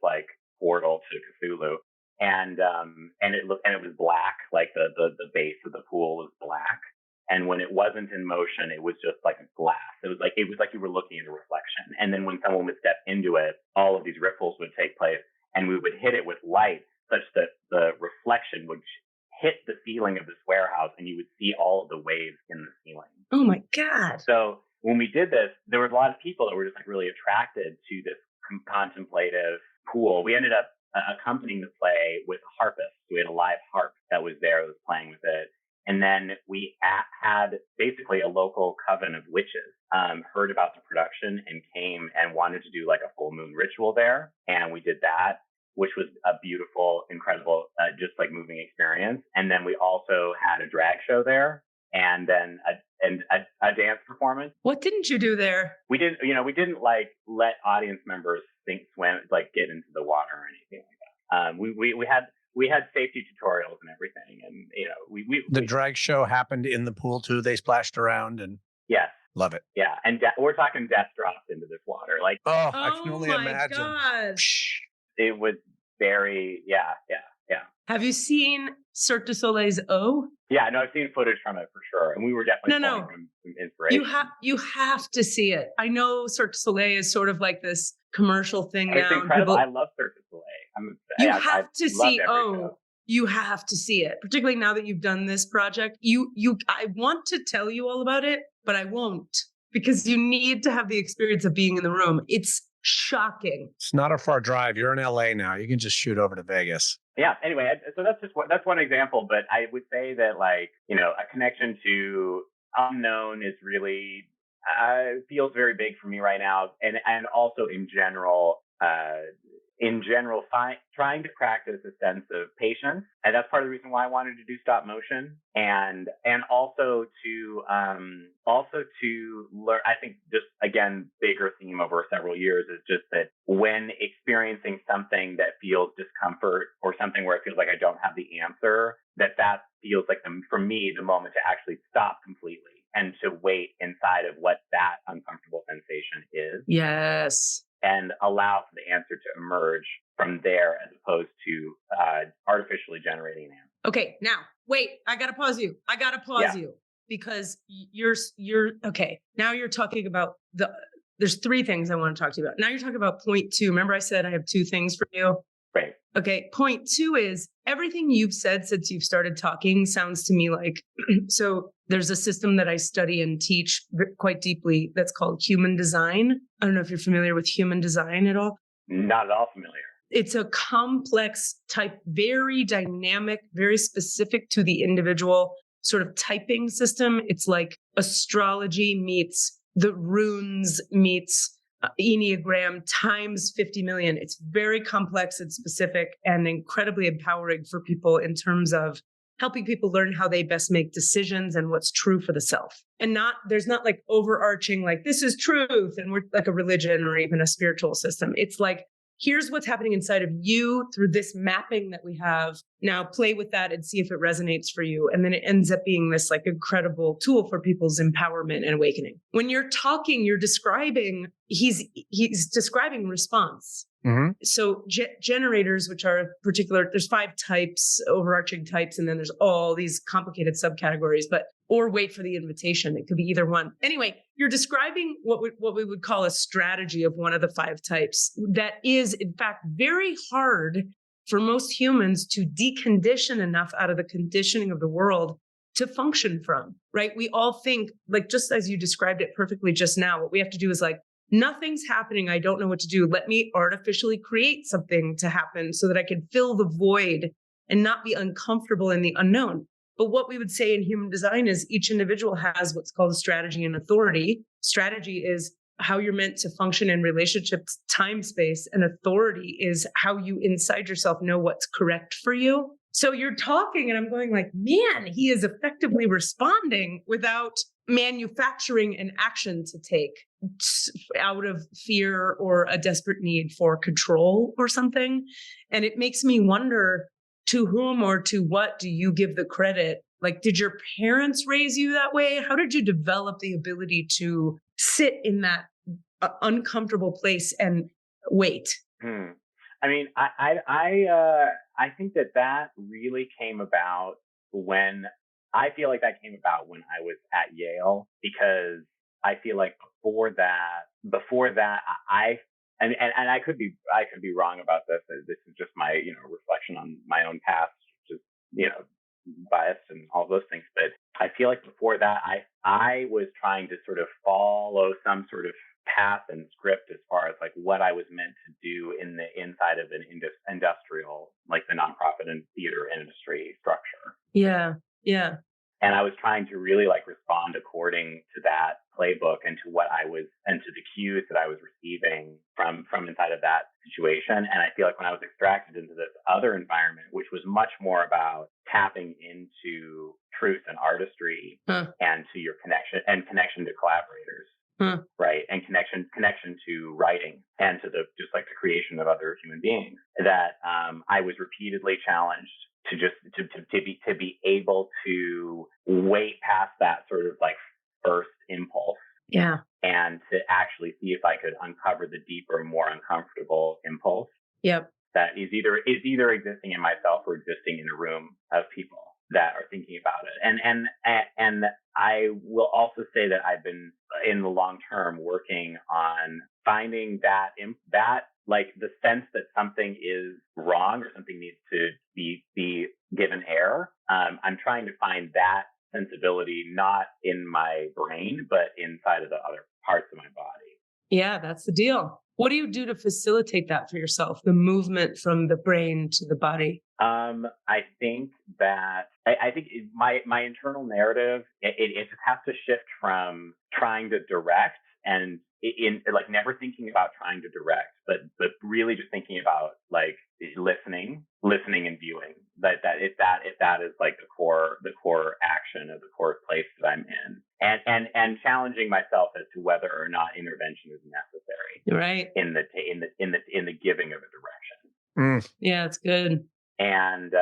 portal to Cthulhu. And it was black, the base of the pool was black. And when it wasn't in motion, it was just like a glass. It was like you were looking at a reflection. And then when someone would step into it, all of these ripples would take place, and we would hit it with light such that the reflection would hit the ceiling of this warehouse, and you would see all of the waves in the ceiling. Oh my God. So when we did this, there was a lot of people that were just really attracted to this contemplative pool. We ended up accompanying the play with a harpist. We had a live harp that was there, that was playing with it. And then we had basically a local coven of witches heard about the production and came and wanted to do a full moon ritual there. And we did that, which was a beautiful, incredible, just moving experience. experience. And then we also had a drag show there, and then a dance performance. What didn't you do there? We didn't like let audience members swim, like get into the water or anything like that. We had safety tutorials and everything, and the drag show happened in the pool too. They splashed around and yes, love it. yeah, and we're talking death drops into this water, like I can only my imagine. God. it was very yeah. Have you seen Cirque du Soleil's O? Yeah, no, I've seen footage from it for sure, and we were definitely pulling from some inspiration. You have to see it. I know Cirque du Soleil is sort of like this commercial thing It's now. incredible. I love Cirque du Soleil. You have to see O. You have to see it, particularly now that you've done this project. I want to tell you all about it, but I won't, because you need to have the experience of being in the room. It's shocking. It's not a far drive. You're in LA now. You can just shoot over to Vegas. Yeah. Anyway, so that's one example, but I would say that, like, a connection to unknown is really feels very big for me right now, and also in general, trying to practice a sense of patience, and that's part of the reason why I wanted to do stop motion, and also to learn. I think just, again, bigger theme over several years is just that when experiencing something that feels discomfort, or something where it feels like I don't have the answer, that feels like, for me, the moment to actually stop completely and to wait inside of what that uncomfortable sensation is. Yes. And allow for the answer to emerge from there, as opposed to artificially generating an answer. Okay, now wait. I gotta pause you. You because you're okay. Now you're talking about There's three things I want to talk to you about. Now you're talking about point 2. Remember, I said I have 2 things for you. Right. Okay. Point 2 is everything you've said since you've started talking sounds to me like, so there's a system that I study and teach quite deeply that's called human design. I don't know if you're familiar with human design at all. Not at all familiar. It's a complex type, very dynamic, very specific to the individual sort of typing system. It's like astrology meets the runes meets Enneagram times 50 million. It's very complex and specific and incredibly empowering for people in terms of helping people learn how they best make decisions and what's true for the self. And there's not like overarching, like, this is truth, and we're like a religion or even a spiritual system. It's like, here's what's happening inside of you through this mapping that we have. Now play with that and see if it resonates for you. And then it ends up being this like incredible tool for people's empowerment and awakening. When you're talking, you're describing, he's describing response. Mm-hmm. So generators, which are particular, there's 5 types, overarching types, and then there's all these complicated subcategories, or wait for the invitation. It could be either one. Anyway, you're describing what we would call a strategy of one of the 5 types that is, in fact, very hard for most humans to decondition enough out of the conditioning of the world to function from, right? We all think, like, just as you described it perfectly just now, what we have to do is like, nothing's happening. I don't know what to do. Let me artificially create something to happen so that I can fill the void and not be uncomfortable in the unknown. But what we would say in human design is each individual has what's called a strategy and authority. Strategy is how you're meant to function in relationships, time, space, and authority is how you inside yourself know what's correct for you. So you're talking and I'm going like, man, he is effectively responding without manufacturing an action to take out of fear or a desperate need for control or something. And it makes me wonder, to whom or to what do you give the credit? Like, did your parents raise you that way? How did you develop the ability to sit in that uncomfortable place and wait? I mean, I think that really came about when I was at Yale, because I feel like before that, I could be wrong about this. This is just my, reflection on my own past, which is, biased and all those things. But I feel like before that, I was trying to sort of follow some sort of path and script as far as like what I was meant to do in the inside of an industrial, like the nonprofit and theater industry structure. Yeah. Yeah. And I was trying to really like respond according to that playbook and to what I was, and to the cues that I was receiving from inside of that situation. And I feel like when I was extracted into this other environment, which was much more about tapping into truth and artistry and to your connection to collaborators. Right. And connection to writing and to the just like the creation of other human beings, that I was repeatedly challenged to just to be able to wait past that sort of like first impulse. Yeah. And to actually see if I could uncover the deeper, more uncomfortable impulse. Yep. That is either existing in myself or existing in a room of people that are thinking about it. And I will also say that I've been in the long term working on finding that like the sense that something is wrong or something needs to be given air. I'm trying to find that sensibility not in my brain, but inside of the other parts of my body. Yeah, that's the deal. What do you do to facilitate that for yourself? The movement from the brain to the body? I think that my internal narrative, it has to shift from trying to direct and in like never thinking about trying to direct, but really just thinking about like listening and viewing. If that is like the core action of the core place that I'm in, and challenging myself as to whether or not intervention is necessary. Right. In the giving of a direction. Yeah, it's good. And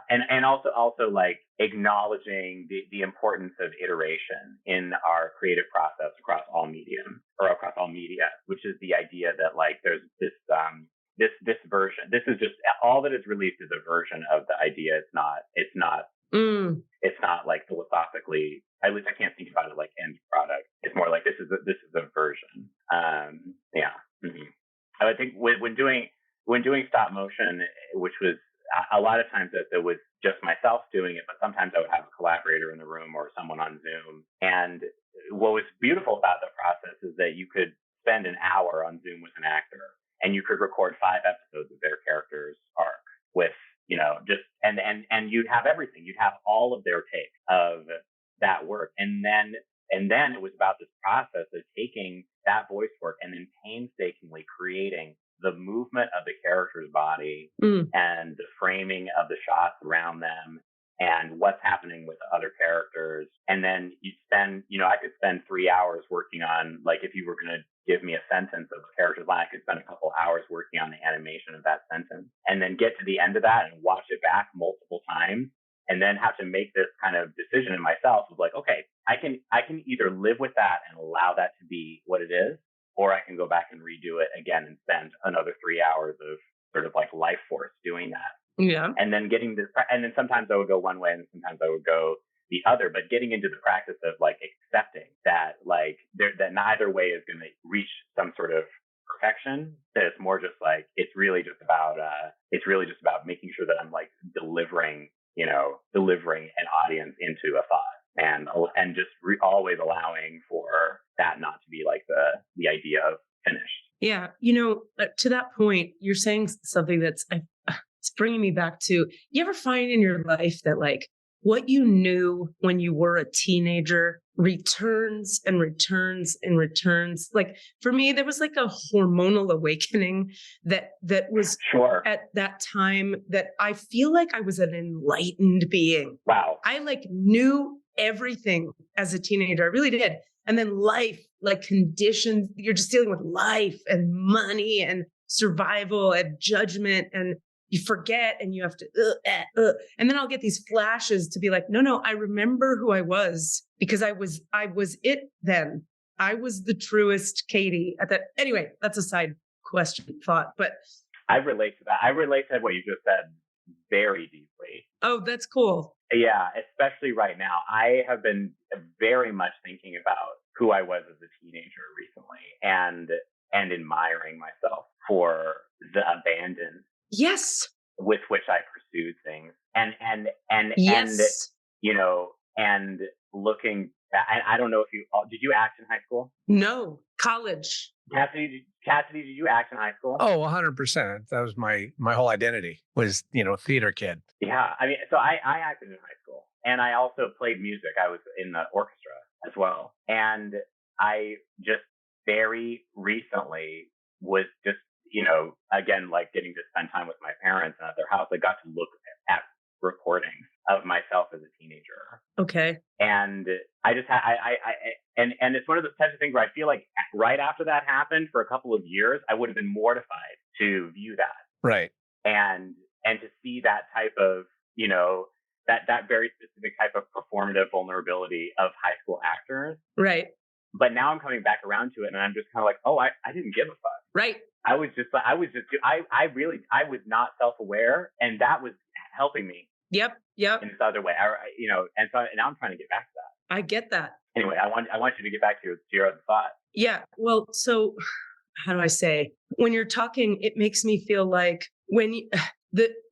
and also like acknowledging the importance of iteration in our creative process across all medium or across all media, which is the idea that like there's this version. This is just all that is released is a version of the idea. It's not like philosophically. At least I can't think about it like end product. It's more like this is a version. I think when doing stop motion, which was a lot of times that it was just myself doing it, but sometimes I would have a collaborator in the room or someone on Zoom. And what was beautiful about the process is that you could spend an hour on Zoom with an actor and you could record 5 episodes of their character's arc with, and you'd have everything. You'd have all of their take of that work. And then it was about this process of taking that voice work and then painstakingly creating the movement of the character's body and the framing of the shots around them and what's happening with the other characters. And then I could spend 3 hours working on, like, if you were going to give me a sentence of a character's line, I could spend a couple hours working on the animation of that sentence and then get to the end of that and watch it back multiple times and then have to make this kind of decision in myself of like, okay, I can either live with that and allow that to be what it is, or I can go back and redo it again and spend another 3 hours of sort of like life force doing that. Yeah. And then and then sometimes I would go one way and sometimes I would go the other, but getting into the practice of like accepting that like that neither way is going to reach some sort of perfection. That it's more just like, it's really just about making sure that I'm like delivering an audience into a thought. And just always allowing for that not to be like the idea of finished. Yeah. To that point, you're saying something that's, it's bringing me back to, you ever find in your life that like what you knew when you were a teenager returns and returns and returns? Like for me, there was like a hormonal awakening that was sure at that time that I feel like I was an enlightened being. Wow. I like knew everything as a teenager. I really did. And then life, like conditions, you're just dealing with life and money and survival and judgment, and you forget and you have to, and then I'll get these flashes to be like, no, I remember who I was because I was it then. I was the truest Katie at that. Anyway, that's a side thought, but I relate to that. I relate to what you just said very deeply. Oh, that's cool. Yeah, especially right now. I have been very much thinking about who I was as a teenager recently and admiring myself for the abandon yes with which I pursued things. And yes. And looking back, I don't know if did you act in high school? No, college. Cassidy, did you act in high school? Oh, 100%. That was my whole identity was, theater kid. Yeah. I mean, so I acted in high school And I also played music. I was in the orchestra as well. And I just very recently was just, again, like getting to spend time with my parents and at their house. I got to look at recordings of myself as a teenager. Okay. And I just had, and it's one of those types of things where I feel like right after that happened for a couple of years, I would have been mortified to view that. Right. And to see that type of, that very specific type of performative vulnerability of high school actors. Right. But now I'm coming back around to it and I'm just kind of like, oh, I didn't give a fuck. Right. I was not self-aware, and that was helping me. Yep. In this other way, and so now I'm trying to get back to that. I get that. Anyway, I want you to get back to your other thought. Yeah. Well, so how do I say? When you're talking, it makes me feel like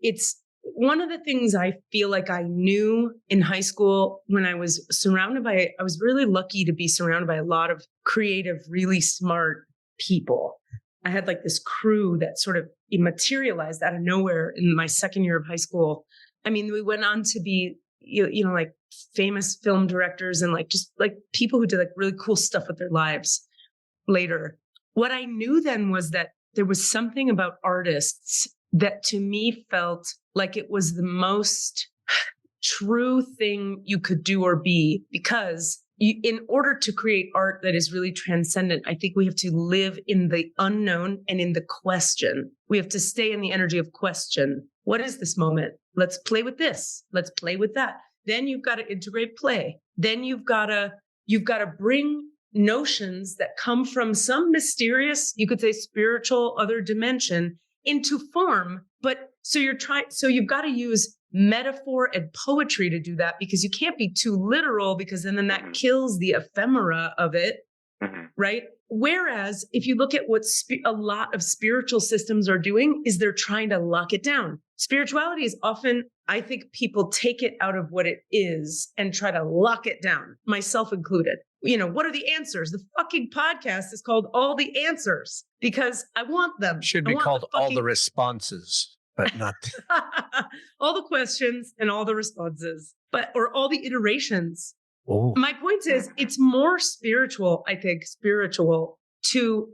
it's one of the things I feel like I knew in high school when I was I was really lucky to be surrounded by a lot of creative, really smart people. I had like this crew that sort of materialized out of nowhere in my second year of high school. I mean, we went on to be, like famous film directors and like just like people who did like really cool stuff with their lives later. What I knew then was that there was something about artists that to me felt like it was the most true thing you could do or be, because in order to create art that is really transcendent, I think we have to live in the unknown and in the question. We have to stay in the energy of question. What is this moment? Let's play with this. Let's play with that. Then you've got to integrate play. Then you've got to bring notions that come from some mysterious, you could say spiritual other dimension into form. But so you've got to use metaphor and poetry to do that, because you can't be too literal, because then that kills the ephemera of it. Mm-hmm. Right. Whereas if you look at what a lot of spiritual systems are doing is they're trying to lock it down. Spirituality is often, I think people take it out of what it is and try to lock it down, myself included. What are the answers? The fucking podcast is called All the Answers because I want them. Should be called All the Responses, but not all the questions and all the responses, or all the iterations. Oh. My point is, it's more spiritual, I think, to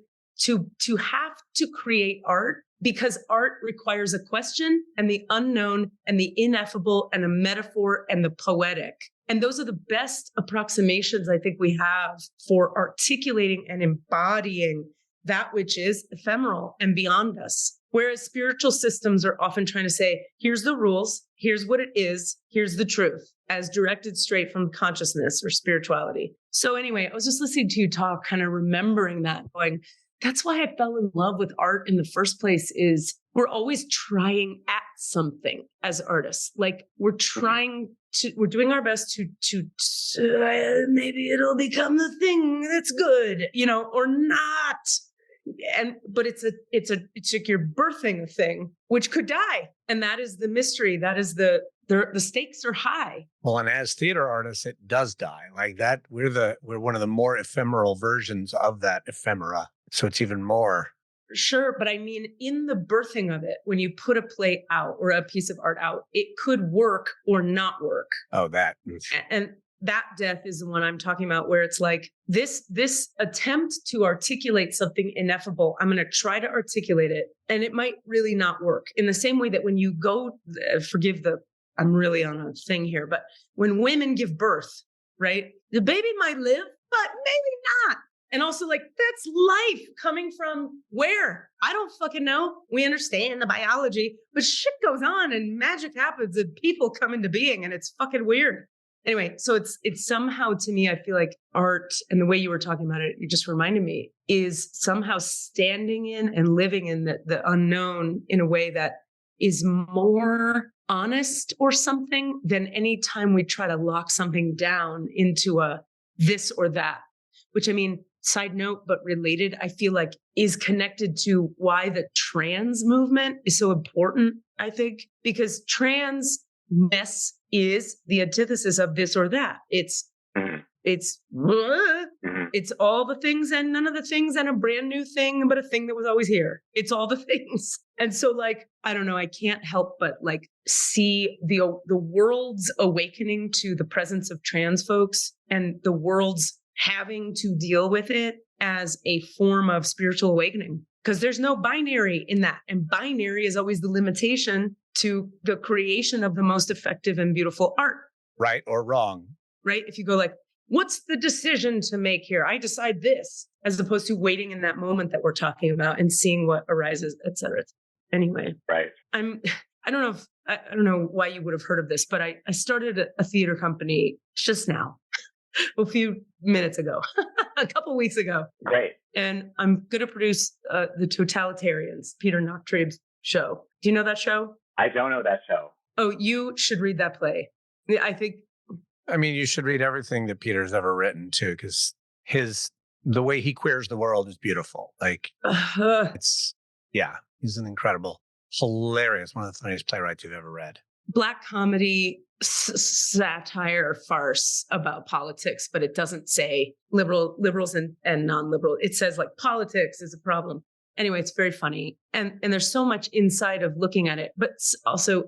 have to create art, because art requires a question and the unknown and the ineffable and a metaphor and the poetic. And those are the best approximations I think we have for articulating and embodying that which is ephemeral and beyond us. Whereas spiritual systems are often trying to say, here's the rules, here's what it is, here's the truth, as directed straight from consciousness or spirituality. So anyway, I was just listening to you talk, kind of remembering that, going, that's why I fell in love with art in the first place, is we're always trying at something as artists. Like we're doing our best to maybe it'll become the thing that's good, or not. But it's like you're birthing a thing which could die. And that is the mystery. That is the stakes are high. Well, and as theater artists, it does die like that. We're one of the more ephemeral versions of that ephemera. So it's even more. Sure. But I mean, in the birthing of it, when you put a play out or a piece of art out, it could work or not work. Oh, that. And that death is the one I'm talking about, where it's like this attempt to articulate something ineffable. I'm going to try to articulate it, and it might really not work. In the same way that when you go, I'm really on a thing here, but when women give birth, right, the baby might live, but maybe not. And also, like, that's life coming from where? I don't fucking know. We understand the biology, but shit goes on and magic happens and people come into being, and it's fucking weird. Anyway, so it's somehow, to me, I feel like art, and the way you were talking about it, you just reminded me, is somehow standing in and living in the unknown in a way that is more honest or something than any time we try to lock something down into a this or that, which, I mean, side note, but related, I feel like is connected to why the trans movement is so important, I think, because trans-ness is the antithesis of this or that. It's it's all the things and none of the things and a brand new thing, but a thing that was always here. It's all the things. And so like, I don't know, I can't help but like see the world's awakening to the presence of trans folks and the world's having to deal with it as a form of spiritual awakening. Because there's no binary in that. And binary is always the limitation to the creation of the most effective and beautiful art. Right or wrong. Right? If you go like, what's the decision to make here? I decide this, as opposed to waiting in that moment that we're talking about and seeing what arises, et cetera. Anyway, right. I don't know why you would have heard of this, but I started a theater company just now, a few minutes ago, a couple weeks ago. Great. And I'm going to produce The Totalitarians, Peter Nachtrieb's show. Do you know that show? I don't know that show. Oh, you should read that play. I mean, you should read everything that Peter's ever written too, because the way he queers the world is beautiful. Like he's an incredible, hilarious, one of the funniest playwrights you've ever read. Black comedy, satire, farce about politics, but it doesn't say liberals and non-liberal. It says like politics is a problem. Anyway, it's very funny. And there's so much inside of looking at it, but also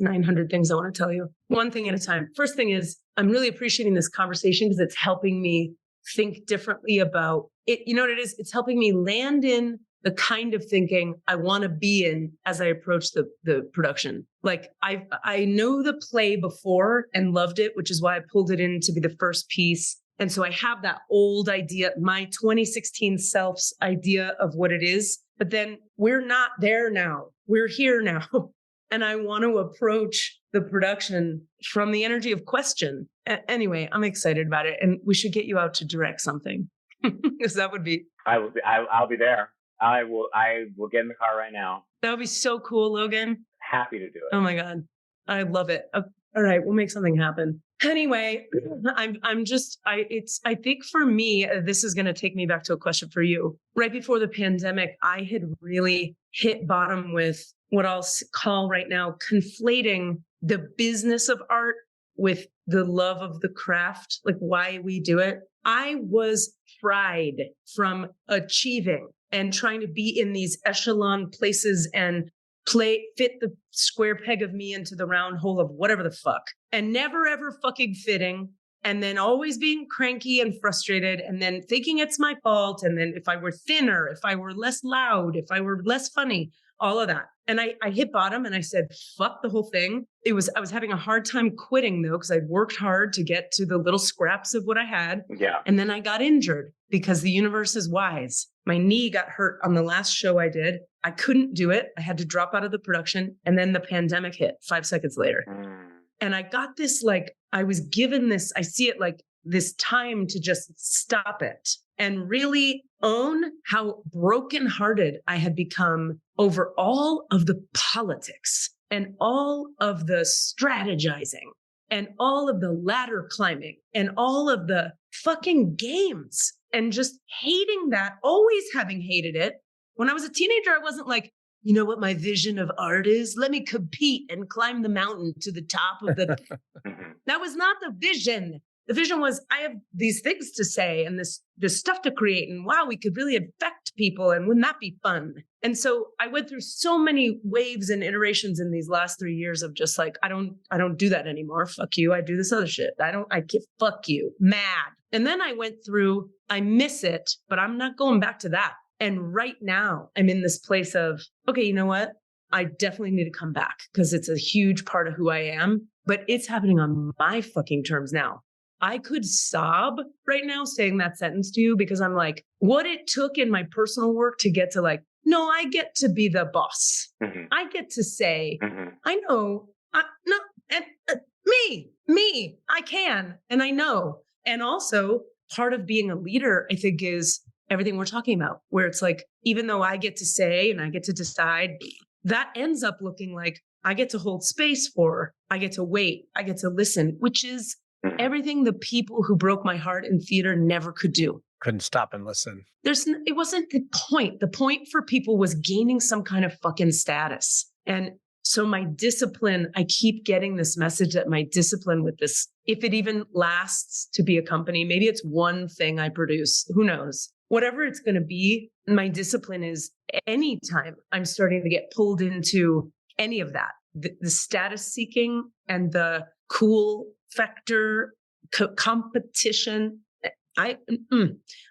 900 things I want to tell you. One thing at a time. First thing is I'm really appreciating this conversation because it's helping me think differently about it. You know what it is? It's helping me land in the kind of thinking I want to be in as I approach the production. Like I know the play before and loved it, which is why I pulled it in to be the first piece. And so I have that old idea, my 2016 self's idea of what it is, but then we're not there now. We're here now. And I want to approach the production from the energy of question. Anyway, I'm excited about it. And we should get you out to direct something. Because that would be. I'll be there. I will get in the car right now. That would be so cool, Logan. Happy to do it. Oh my God. I love it. All right, we'll make something happen. Anyway, I think for me, this is going to take me back to a question for you. Right before the pandemic, I had really hit bottom with what I'll call right now conflating the business of art with the love of the craft, like why we do it. I was fried from achieving and trying to be in these echelon places and fit the square peg of me into the round hole of whatever the fuck, and never ever fucking fitting, and then always being cranky and frustrated, and then thinking it's my fault, and then if I were thinner, if I were less loud, if I were less funny, all of that. And I hit bottom and I said, fuck the whole thing. I was having a hard time quitting though, because I'd worked hard to get to the little scraps of what I had. Yeah. And then I got injured because the universe is wise. My knee got hurt on the last show I did. I couldn't do it. I had to drop out of the production. And then the pandemic hit 5 seconds later. And I got this, I was given this, I see it like this time to just stop it and really own how brokenhearted I had become over all of the politics and all of the strategizing and all of the ladder climbing and all of the fucking games and just hating that, always having hated it. When I was a teenager, I wasn't like, you know what my vision of art is? Let me compete and climb the mountain to the top of the... That was not the vision. The vision was, I have these things to say and this stuff to create, and wow, we could really affect people, and wouldn't that be fun? And so I went through so many waves and iterations in these last 3 years of just like, I don't do that anymore. Fuck you. I do this other shit. Fuck you. Mad. And then I went through, I miss it, but I'm not going back to that. And right now I'm in this place of, okay, you know what? I definitely need to come back because it's a huge part of who I am, but it's happening on my fucking terms now. I could sob right now saying that sentence to you because I'm like, what it took in my personal work to get to like, no, I get to be the boss. Mm-hmm. I get to say, I know, me, I can, and I know. And also part of being a leader, I think, is everything we're talking about, where it's like, even though I get to say and I get to decide, that ends up looking like I get to hold space for, I get to wait, I get to listen, which is everything the people who broke my heart in theater never could do. Couldn't stop and listen. It wasn't the point. The point for people was gaining some kind of fucking status. And So my discipline, I keep getting this message that my discipline with this, if it even lasts to be a company, maybe it's one thing I produce, who knows? Whatever it's going to be, my discipline is anytime I'm starting to get pulled into any of that, the status seeking and the cool factor, competition. I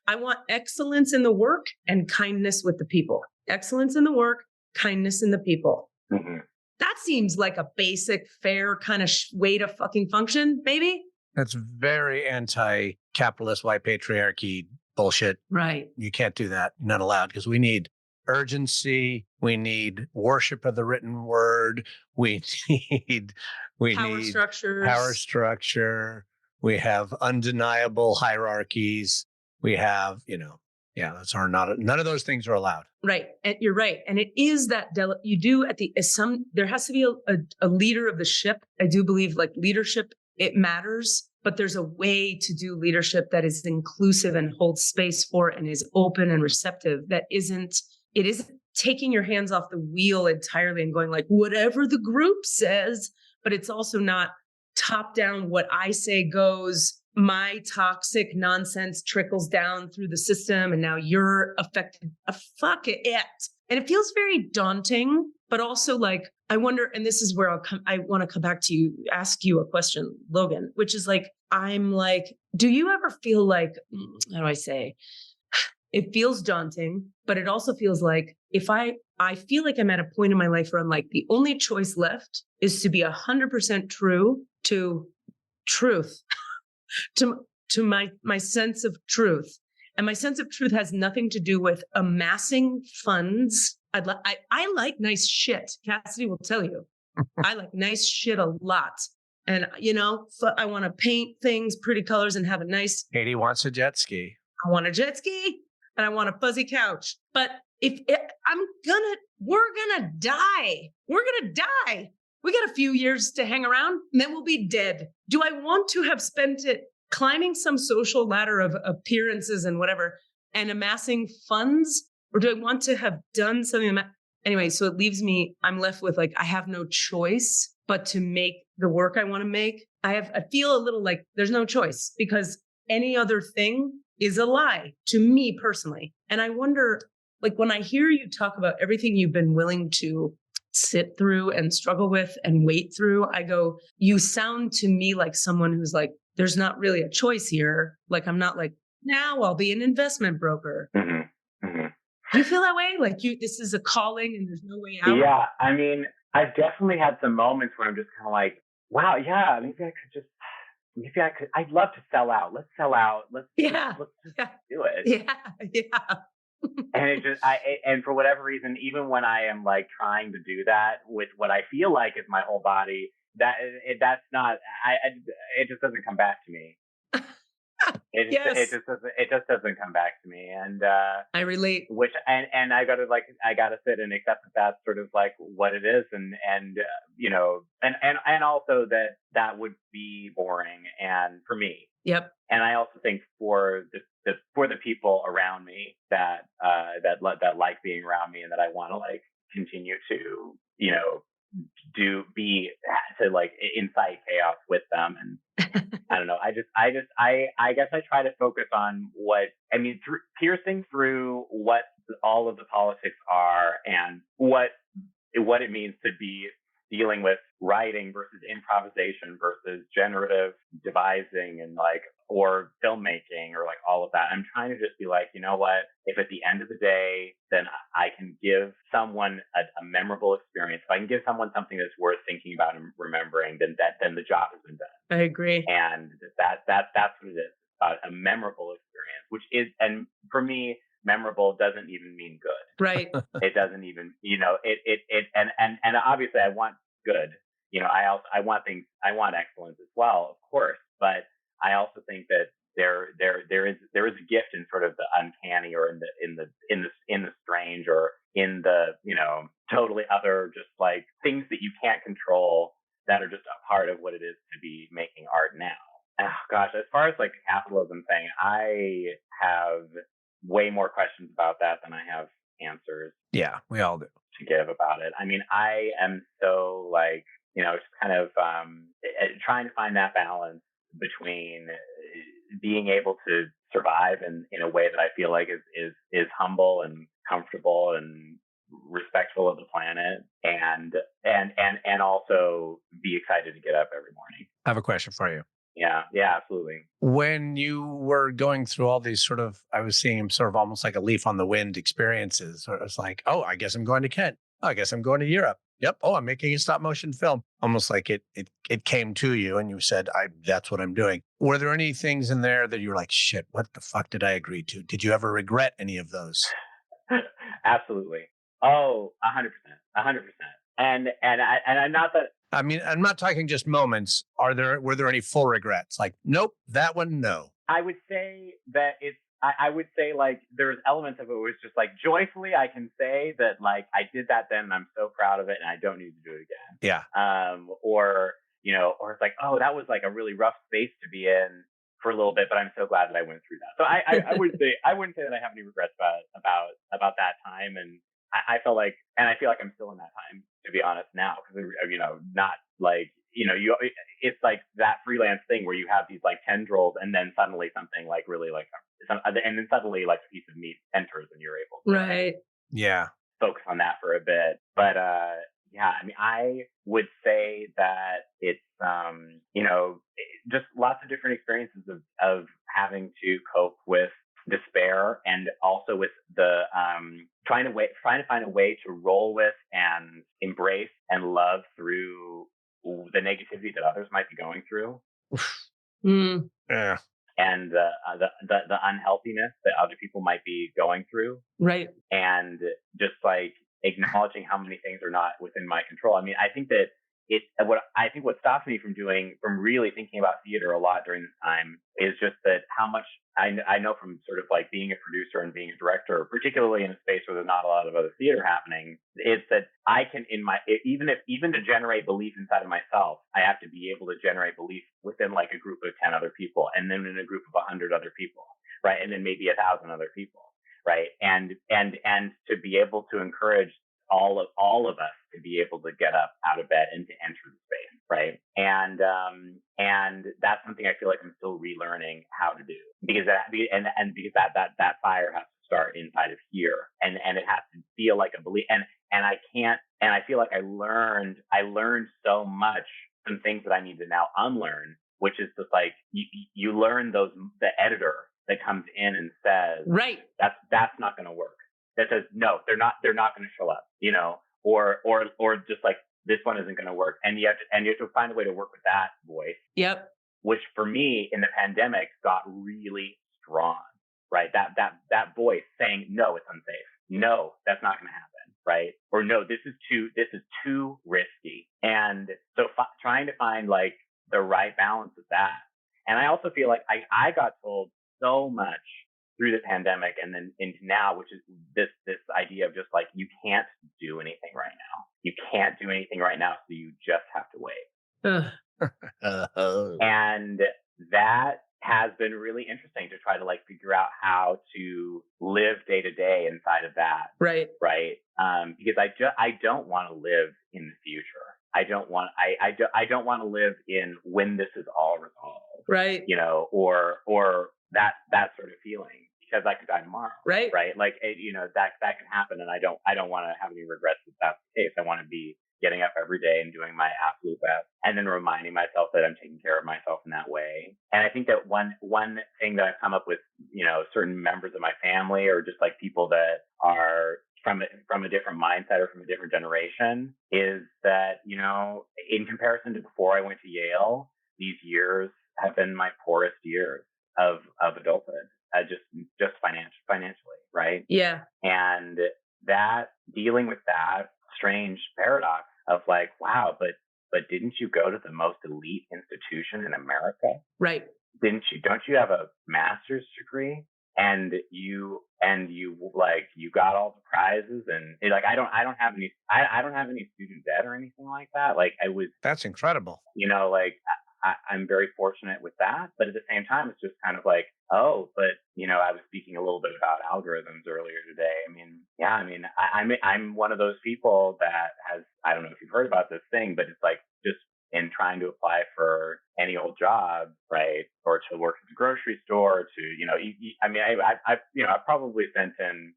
want excellence in the work and kindness with the people. Excellence in the work, kindness in the people. Mm-hmm. That seems like a basic, fair kind of way to fucking function, maybe? That's very anti-capitalist white patriarchy bullshit. Right. You can't do that. You're not allowed, because we need urgency. We need worship of the written word. We need Power structures. power structure. We have undeniable hierarchies. We have, that's none of those things are allowed. Right. And you're right. And it is that you do there has to be a leader of the ship. I do believe like leadership, it matters, but there's a way to do leadership that is inclusive and holds space for and is open and receptive. It isn't taking your hands off the wheel entirely and going like, whatever the group says, but it's also not top down. What I say goes. My toxic nonsense trickles down through the system and now you're affected. Fuck it. And it feels very daunting, but also like, I wonder, and this is where I want to come back to you, ask you a question, Logan, which is like, I'm like, do you ever feel like, how do I say, it feels daunting, but it also feels like if I feel like I'm at a point in my life where I'm like, the only choice left is to be 100% true to truth. To my sense of truth. And my sense of truth has nothing to do with amassing funds. I like nice shit. Cassidy will tell you. I like nice shit a lot. And, I want to paint things, pretty colors, and have a nice... Katie wants a jet ski. I want a jet ski, and I want a fuzzy couch. But we're gonna die. We're gonna die. We got a few years to hang around, and then we'll be dead. Do I want to have spent it climbing some social ladder of appearances and whatever and amassing funds? Or do I want to have done something? Anyway, so it leaves me, I'm left with like, I have no choice but to make the work I want to make. I feel a little like there's no choice because any other thing is a lie to me personally. And I wonder, like when I hear you talk about everything you've been willing to sit through and struggle with and wait through, I go, you sound to me like someone who's like, there's not really a choice here. Like, I'm not like, now I'll be an investment broker. Mm-hmm. Mm-hmm. Do you feel that way? Like this is a calling and there's no way out? Yeah. I mean, I've definitely had some moments where I'm just kind of like, wow, yeah, I'd love to sell out. Let's sell out. Let's just do it. Yeah. Yeah. And and for whatever reason, even when I am like trying to do that with what I feel like is my whole body, it just doesn't come back to me. It just doesn't come back to me. And I relate. And I gotta sit and accept that that's sort of like what it is, and also that would be boring and for me. Yep. And I also think for the people around me that like being around me and that I want to like continue to incite chaos with them. And I don't know. I guess I try to focus on piercing through what all of the politics are and what it means to be dealing with writing versus improvisation versus generative devising and or filmmaking or all of that. I'm trying to just be like, you know what, if at the end of the day, then I can give someone a memorable experience. If I can give someone something that's worth thinking about and remembering, then the job has been done. I agree. And that's what it is. A memorable experience, which is, and for me, memorable doesn't even mean good. Right. It doesn't even, and obviously I want good, I want excellence as well, of course, but I also think that there is a gift in sort of the uncanny or in the strange or in the, totally other, just like things that you can't control that are just a part of what it is to be making art now. Oh gosh, as far as the capitalism thing, I have way more questions about that than I have answers Yeah, we all do. to give about it. I mean, I am so like, just kind of trying to find that balance between being able to survive in a way that I feel like is humble and comfortable and respectful of the planet, and also be excited to get up every morning. I have a question for you. Yeah, absolutely. When you were going through all these sort of, I was seeing sort of almost like a leaf on the wind experiences, where it was like, oh, I guess I'm going to Kent. Oh, I guess I'm going to Europe. Yep. Oh, I'm making a stop motion film. Almost like it came to you and you said, that's what I'm doing. Were there any things in there that you were like, shit, what the fuck did I agree to? Did you ever regret any of those? Absolutely. Oh, 100%. And I'm not that. I mean, I'm not talking just moments. Were there any full regrets? Like, nope, that one, no. I would say that I would say like there's elements of it where it's just like joyfully I can say that like I did that then and I'm so proud of it and I don't need to do it again. Yeah. Or it's like, oh, that was like a really rough space to be in for a little bit, but I'm so glad that I went through that. So I wouldn't say that I have any regrets about that time, and I felt like, and I feel like I'm still in that time, to be honest now, because not like it's like that freelance thing where you have these like tendrils, and then suddenly something like really like, and then suddenly like a piece of meat enters, and you're able to right. Yeah. focus on that for a bit. But yeah, I mean, I would say that it's just lots of different experiences of having to cope with despair, and also with the trying to find a way to roll with and embrace and love through the negativity that others might be going through. Yeah. And the unhealthiness that other people might be going through. Right. And just like acknowledging how many things are not within my control. I mean, I think that what stops me from really thinking about theater a lot during this time is just that how much I know from sort of like being a producer and being a director, particularly in a space where there's not a lot of other theater happening, is that I can even to generate belief inside of myself, I have to be able to generate belief within like a group of 10 other people, and then in a group of 100 other people, right, and then maybe 1,000 other people, right, and to be able to encourage all of us to be able to get up out of bed and to enter the space, right? And that's something I feel like I'm still relearning how to do, because that fire has to start inside of here, and it has to feel like a belief, and I feel like I learned so much, some things that I need to now unlearn, which is just like you learn the editor that comes in and says, right, that's not going to work. That says, no, they're not going to show up, or just like, this one isn't going to work. And you have to find a way to work with that voice. Yep. Which for me in the pandemic got really strong, right? That voice saying, no, it's unsafe. No, that's not going to happen. Right. Or no, this is too risky. And so trying to find like the right balance of that. And I also feel like I got told so much through the pandemic and then into now, which is this idea of just like, you can't do anything right now. You can't do anything right now, so you just have to wait. And that has been really interesting to try to like figure out how to live day to day inside of that. Right. Right. Because I don't want to live in the future. I don't want to live in when this is all resolved. Right. Or that sort of feeling, because I could die tomorrow. Right. Right. Like, that can happen. And I don't want to have any regrets if that's the case. I want to be getting up every day and doing my absolute best, and then reminding myself that I'm taking care of myself in that way. And I think that one thing that I've come up with, certain members of my family, or just like people that are from a different mindset or from a different generation, is that, in comparison to before I went to Yale, these years have been my poorest years of adulthood, just financially, right? Yeah. And that, dealing with that strange paradox of like, wow, but didn't you go to the most elite institution in America? Right. Don't you have a master's degree? And you got all the prizes, and like, I don't have any student debt or anything like that. Like, that's incredible. Like, I'm very fortunate with that. But at the same time, it's just kind of like, oh, but I was speaking a little bit about algorithms earlier today. I mean, yeah, I mean, I'm one of those people that has, I don't know if you've heard about this thing, but it's like just in trying to apply for any old job, right, or to work at the grocery store, I mean, I've probably sent in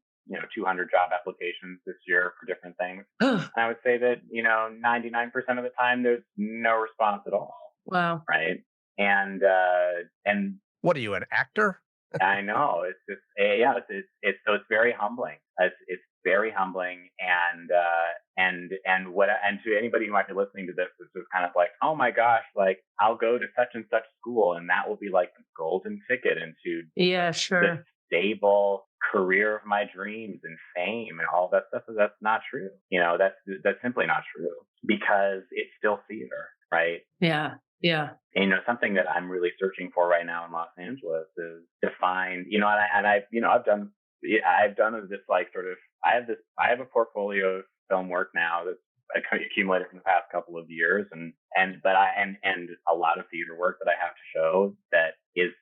200 job applications this year for different things. And I would say that 99% of the time there's no response at all. Wow. Right. And what are you, an actor? I know, it's just so it's very humbling. It's very humbling, and to anybody who might be listening to this, it's just kind of like, oh my gosh, like I'll go to such and such school, and that will be like the golden ticket into the stable career of my dreams and fame and all that stuff. That's not true. That's simply not true, because it's still theater, right? Yeah. Yeah. And, something that I'm really searching for right now in Los Angeles is to find, I've done this like sort of, I have a portfolio of film work now that's accumulated from the past couple of years, and a lot of theater work that I have to show that is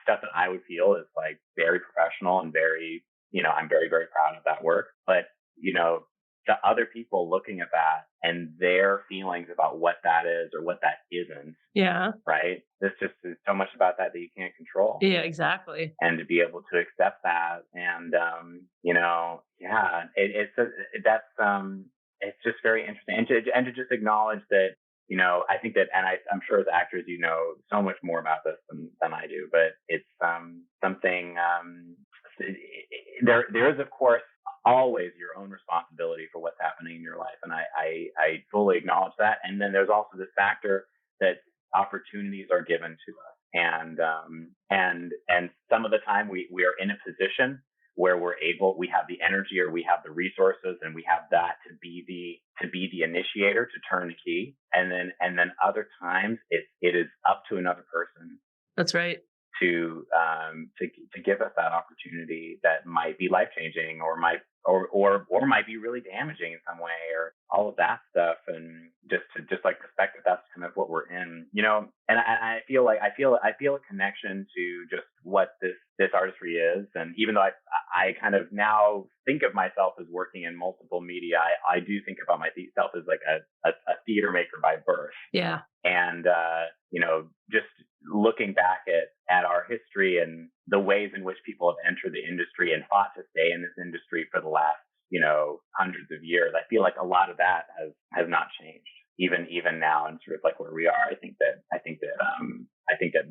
stuff that I would feel is like very professional and very, I'm very, very proud of that work. But, to other people looking at that and their feelings about what that is or what that isn't. Yeah. Right. There's just so much about that you can't control. Yeah, exactly. And to be able to accept that and, it's just very interesting. And to just acknowledge that, I think that, and I'm sure as actors, so much more about this than I do, but it's something, there is, of course, always your own responsibility for what's happening in your life. And I fully acknowledge that. And then there's also this factor that opportunities are given to us. And some of the time we are in a position where we have the energy or we have the resources and we have that to be the initiator, to turn the key. And then other times it is up to another person. That's right. To give us that opportunity that might be life-changing or might be really damaging in some way, or all of that stuff. And just like respect that that's kind of what we're in, and I feel a connection to just what this artistry is. And even though I kind of now think of myself as working in multiple media, I do think about myself as like a theater maker by birth. Yeah. And, just looking back at our history and the ways in which people have entered the industry and fought to stay in this industry for the last, hundreds of years, I feel like a lot of that has not changed, even now, and sort of like where we are. I think that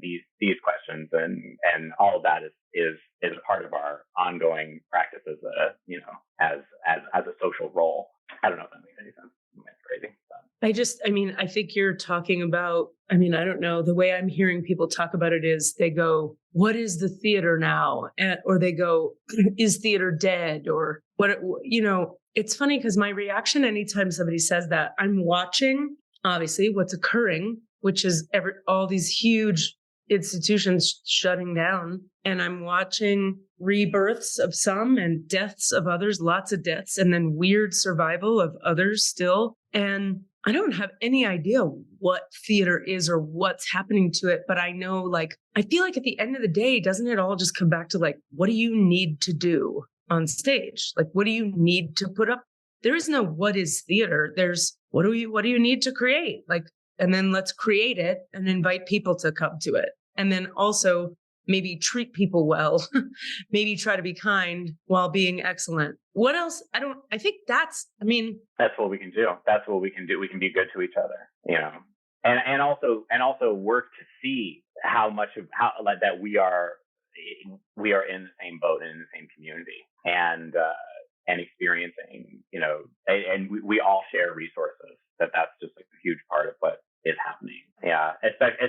these questions and all of that is a part of our ongoing practice as a social role. I don't know if that makes any sense. That's crazy. I think you're talking about, I don't know, the way I'm hearing people talk about it is they go, what is the theater now? Or they go, is theater dead? Or what, it's funny because my reaction anytime somebody says that, I'm watching obviously what's occurring, which is all these huge institutions shutting down. And I'm watching rebirths of some and deaths of others, lots of deaths, and then weird survival of others still. And I don't have any idea what theater is or what's happening to it, but I know, I feel like at the end of the day, doesn't it all just come back to what do you need to do on stage? What do you need to put up? There is no what is theater. There's what do you need to create? And then let's create it and invite people to come to it. And then also maybe treat people well, maybe try to be kind while being excellent. What else? I think that's what we can do. That's what we can do. We can be good to each other, and also work to see how that we are in the same boat and in the same community and experiencing, and we all share resources. That's just a huge part of what is happening. Yeah.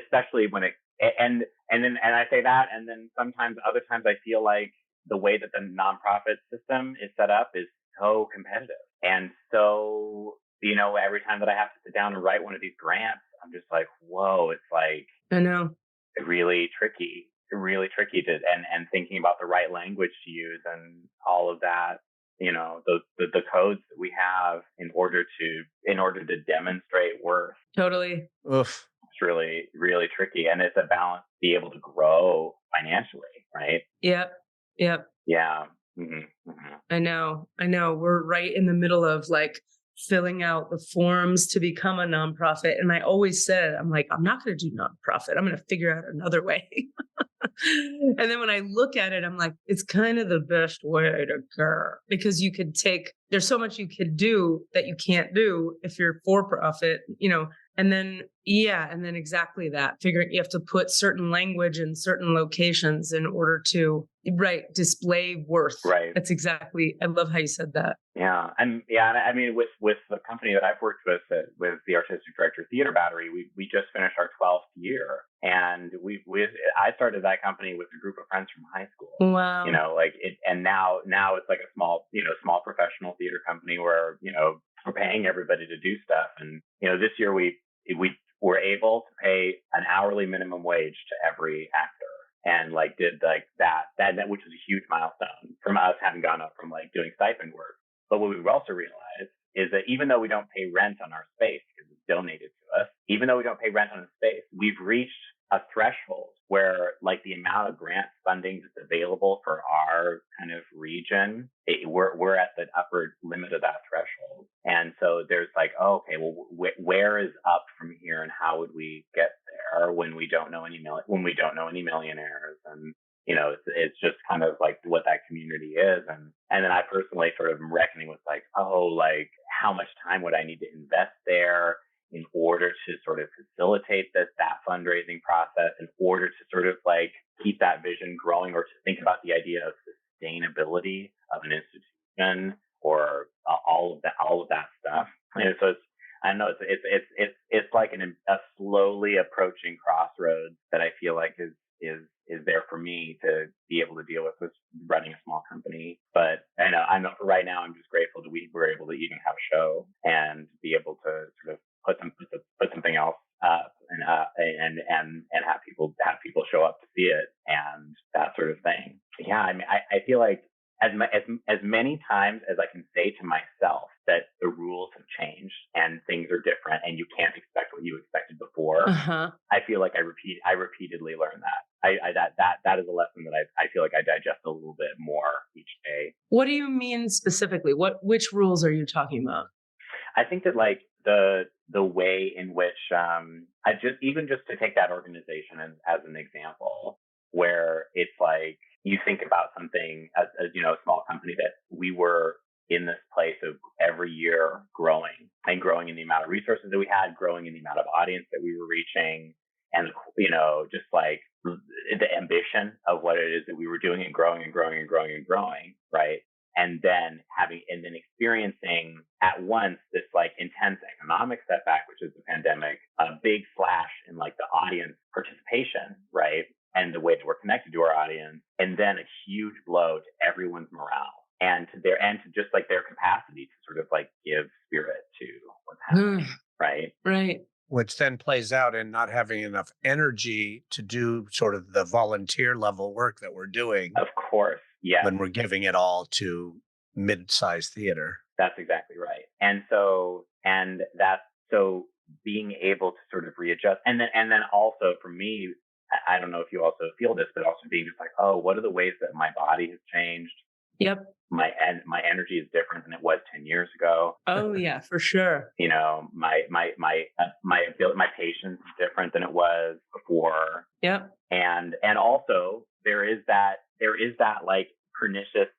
Especially when and I say that, and then other times I feel like the way that the nonprofit system is set up is so competitive. And so, every time that I have to sit down and write one of these grants, I'm just like, whoa, it's like, I know, really tricky to, and thinking about the right language to use and all of that, the codes that we have in order to demonstrate worth. Totally. Oof. It's really, really tricky. And it's a balance to be able to grow financially, right? Yep. Yeah. Mm-hmm. Mm-hmm. I know. We're right in the middle of like filling out the forms to become a nonprofit. And I always said, I'm like, I'm not going to do nonprofit. I'm going to figure out another way. And then when I look at it, I'm like, it's kind of the best way to go, because there's so much you could do that you can't do if you're for profit, and then exactly that, figuring you have to put certain language in certain locations in order to display worth. Right. That's exactly, I love how you said that. Yeah. And I mean, with the company that I've worked with the Artistic Director Theater Battery, we just finished our 12th year. And I started that company with a group of friends from high school. Wow. And now it's like a small professional theater company where, we're paying everybody to do stuff. And, this year we were able to pay an hourly minimum wage to every actor, and did that, which is a huge milestone from us having gone up from doing stipend work. But what we've also realized is that even though we don't pay rent on our space because it's donated to us, even though we don't pay rent on the space, we've reached a threshold where the amount of grant funding that's available for our kind of region, we're at the upper limit of that threshold. And so there's where is up from here, and how would we get there when we don't know any millionaires, and it's just kind of what that community is. And then I personally sort of am reckoning with how much time would I need to invest there in order to sort of facilitate that fundraising process, in order to sort of keep that vision growing, or to think about the idea of sustainability of an institution, or all of that stuff. And so it's like a slowly approaching crossroads that I feel like is there for me to be able to deal with running a small company. But I know for right now, I'm just grateful that we were able to even have a show and be able to sort of put something else up and have people show up to see it and that sort of thing. Yeah, I mean, I feel like as many times as I can say to myself that the rules have changed and things are different and you can't expect what you expected before, I feel like I repeatedly learn that. That is a lesson that I feel like I digest a little bit more each day. What do you mean specifically? Which rules are you talking about? I think that the way in which just to take that organization as an example, where it's you think about something as a small company, that we were in this place of every year growing in the amount of resources that we had, growing in the amount of audience that we were reaching, and just the ambition of what it is that we were doing, and growing, right? And then experiencing at once this intense economic setback, which is the pandemic, a big slash in the audience participation, right? And the way that we're connected to our audience, and then a huge blow to everyone's morale and to their capacity to sort of give spirit to what's happening, right? Right. Which then plays out in not having enough energy to do sort of the volunteer level work that we're doing. Of course. Yeah. When we're giving it all to mid-sized theater. That's exactly right. And so being able to sort of readjust, and then also for me, I don't know if you also feel this, but also being just what are the ways that my body has changed? Yep. My energy is different than it was 10 years ago. Oh yeah, for sure. My patience is different than it was before. Yep. And also there is that pernicious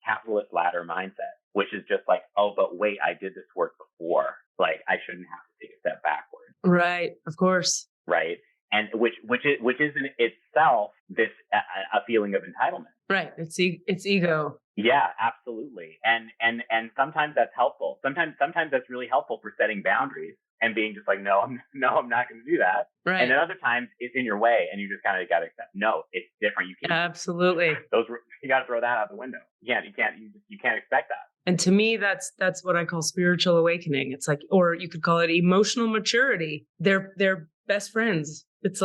capitalist ladder mindset, which is just but wait, I did this work before. I shouldn't have to take a step backward. Right. Of course. Right. And which is in itself this a feeling of entitlement. Right. It's ego. Yeah, absolutely. And sometimes that's helpful. Sometimes that's really helpful for setting boundaries and being just no, I'm not going to do that. Right. And then other times it's in your way, and you just kind of got to accept, no, it's different. You can't. Absolutely. You got to throw that out the window. You can't expect that. And to me, that's what I call spiritual awakening. It's or you could call it emotional maturity. They're best friends. It's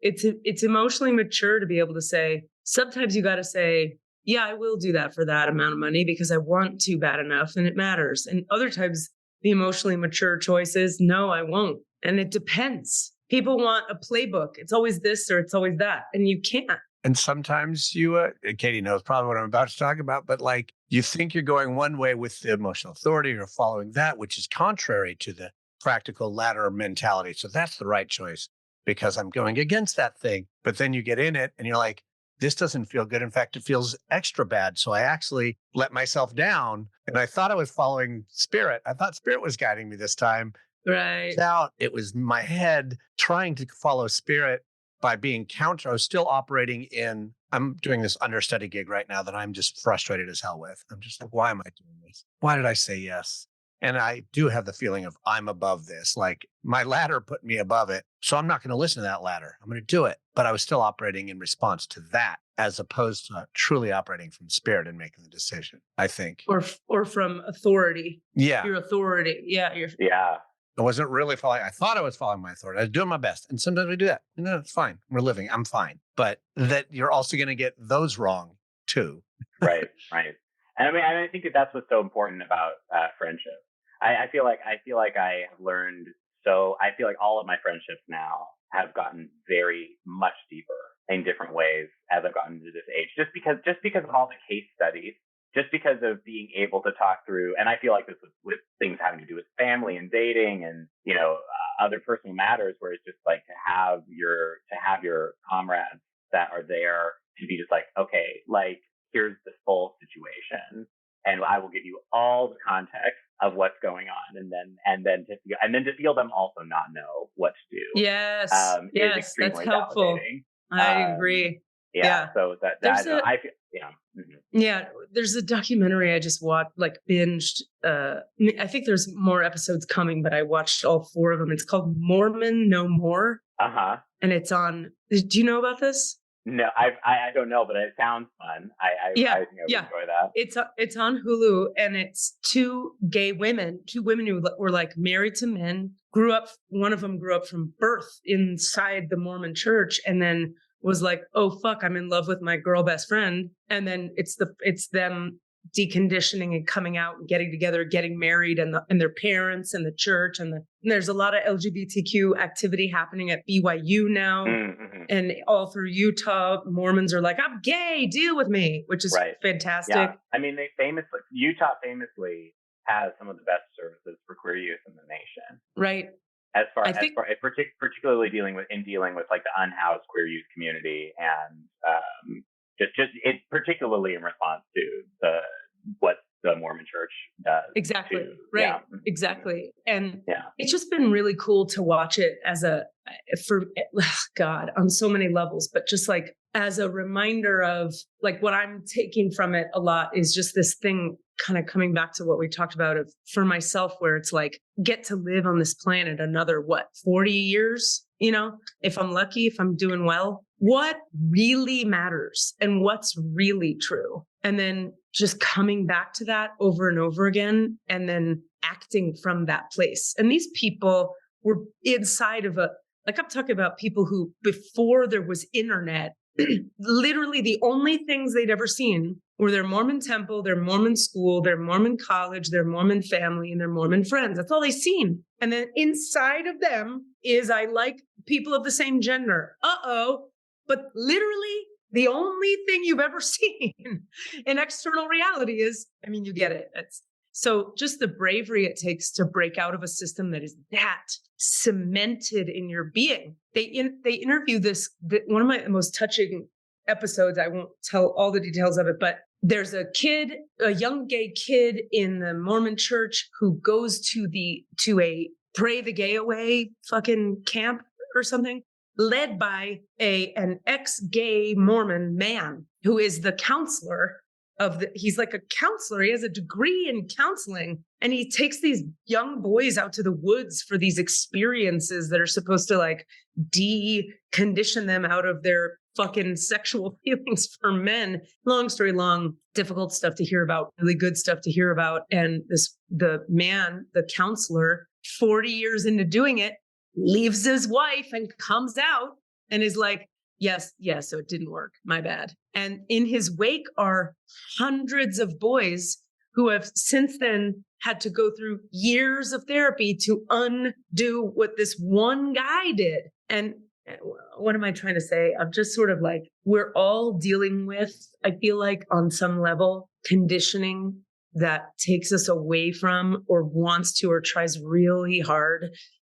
it's emotionally mature to be able to say, sometimes you got to say, yeah, I will do that for that amount of money because I want to bad enough and it matters. And other times the emotionally mature choice is, no, I won't. And it depends. People want a playbook. It's always this or it's always that. And you can't. And sometimes you, Katie knows probably what I'm about to talk about, but like you think you're going one way with the emotional authority or following that, which is contrary to the practical ladder mentality. So that's the right choice because I'm going against that thing. But then you get in it and you're like, this doesn't feel good. In fact, it feels extra bad. So I actually let myself down and I thought I was following spirit. I thought spirit was guiding me this time. Right. Out, it was my head trying to follow spirit by being counter. I was still operating in, I'm doing this understudy gig right now that I'm just frustrated as hell with. I'm just like, why am I doing this? Why did I say yes? And I do have the feeling of I'm above this. Like my ladder put me above it. So I'm not going to listen to that ladder. I'm going to do it. But I was still operating in response to that as opposed to truly operating from spirit and making the decision, I think. Or from authority. Yeah. Your authority. Yeah. Yeah. I wasn't really following. I thought I was following my authority. I was doing my best. And sometimes we do that. And no, it's fine. We're living. I'm fine. But that you're also going to get those wrong too. Right. And I think that that's what's so important about friendship. I feel like I have learned. So I feel like all of my friendships now have gotten very much deeper in different ways as I've gotten to this age, just because of all the case studies, just because of being able to talk through. And I feel like this with things having to do with family and dating and, other personal matters where it's just like to have your comrades that are there to be just like, okay, like here's the full situation and I will give you all the context of what's going on. And then to feel them also not know what to do. Yes. Is extremely that's helpful. validating. I agree. Yeah. So I feel, yeah. Mm-hmm. Yeah. There's a documentary I just watched, like binged. I think there's more episodes coming, but I watched all 4 of them. It's called Mormon No More. Uh-huh. And it's on, do you know about this? No, I don't know, but it sounds fun. I think I would enjoy that. It's on Hulu, and it's 2 women who were like married to men, one of them grew up from birth inside the Mormon church, and then was like, oh fuck, I'm in love with my girl best friend. And then it's them deconditioning and coming out and getting together, getting married, and their parents and the church, and there's a lot of LGBTQ activity happening at BYU now. Mm-hmm. And all through Utah, Mormons are like, I'm gay, deal with me, which is fantastic. Yeah. I mean, Utah famously has some of the best services for queer youth in the nation. Right. As far particularly dealing with like the unhoused queer youth community, and just it particularly in response to what the Mormon Church does. Exactly. Right. Yeah. Exactly. And it's just been really cool to watch it on so many levels, but just like as a reminder of like what I'm taking from it a lot is just this thing kind of coming back to what we talked about for myself, where it's like, get to live on this planet another, 40 years, if I'm lucky, if I'm doing well, what really matters and what's really true. And then just coming back to that over and over again, and then acting from that place. And these people were inside of I'm talking about people who, before there was internet, literally the only things they'd ever seen were their Mormon temple, their Mormon school, their Mormon college, their Mormon family, and their Mormon friends. That's all they've seen. And then inside of them is, I like people of the same gender. But literally the only thing you've ever seen in external reality is, you get it. So just the bravery it takes to break out of a system that is that cemented in your being. They interview one of my most touching episodes. I won't tell all the details of it, but there's a young gay kid in the Mormon church who goes to a pray the gay away fucking camp or something, led by an ex-gay Mormon man who is the counselor he's like a counselor. He has a degree in counseling, and he takes these young boys out to the woods for these experiences that are supposed to like decondition them out of their fucking sexual feelings for men. Long story long, difficult stuff to hear about, really good stuff to hear about. And the counselor, 40 years into doing it, leaves his wife and comes out and is like, yes, so it didn't work. My bad. And in his wake are hundreds of boys who have since then had to go through years of therapy to undo what this one guy did. And what am I trying to say? I'm just sort of like, we're all dealing with, I feel like on some level, conditioning that takes us away from or wants to or tries really hard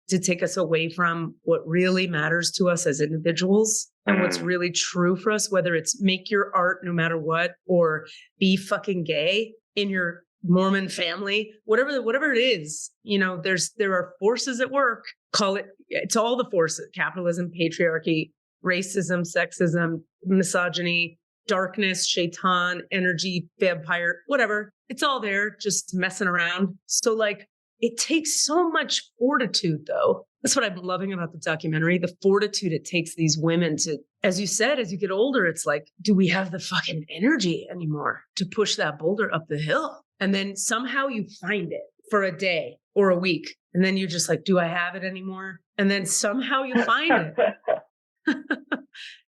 to take us away from what really matters to us as individuals and what's really true for us, whether it's make your art no matter what, or be fucking gay in your Mormon family, whatever it is, you know, there are forces at work. Call it, it's all the forces: capitalism, patriarchy, racism, sexism, misogyny, darkness, shaitan, energy, vampire, whatever. It's all there, just messing around. So like, it takes so much fortitude, though. That's what I'm loving about the documentary, the fortitude it takes these women to, as you said, as you get older, it's like, do we have the fucking energy anymore to push that boulder up the hill? And then somehow you find it for a day or a week. And then you're just like, do I have it anymore? And then somehow you find it.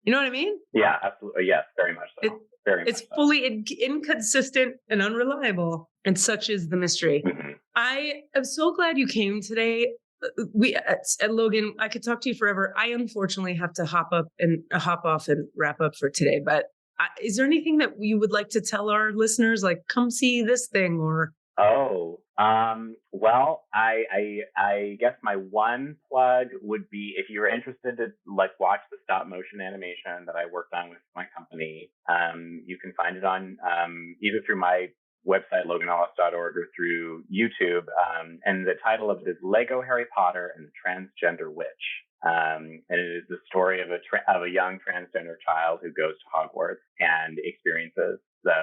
You know what I mean? Yeah, absolutely. Yes, very much so. It's fully inconsistent and unreliable. And such is the mystery. Mm-hmm. I am so glad you came today. At Logan, I could talk to you forever. I unfortunately have to hop off and wrap up for today. But is there anything that you would like to tell our listeners? Like, come see this thing or? Well, I guess my one plug would be if you're interested to like watch the stop motion animation that I worked on with my company, you can find it on, either through my website, loganellis.org, or through YouTube. And the title of it is Lego Harry Potter and the Transgender Witch. And it is the story of a young transgender child who goes to Hogwarts and experiences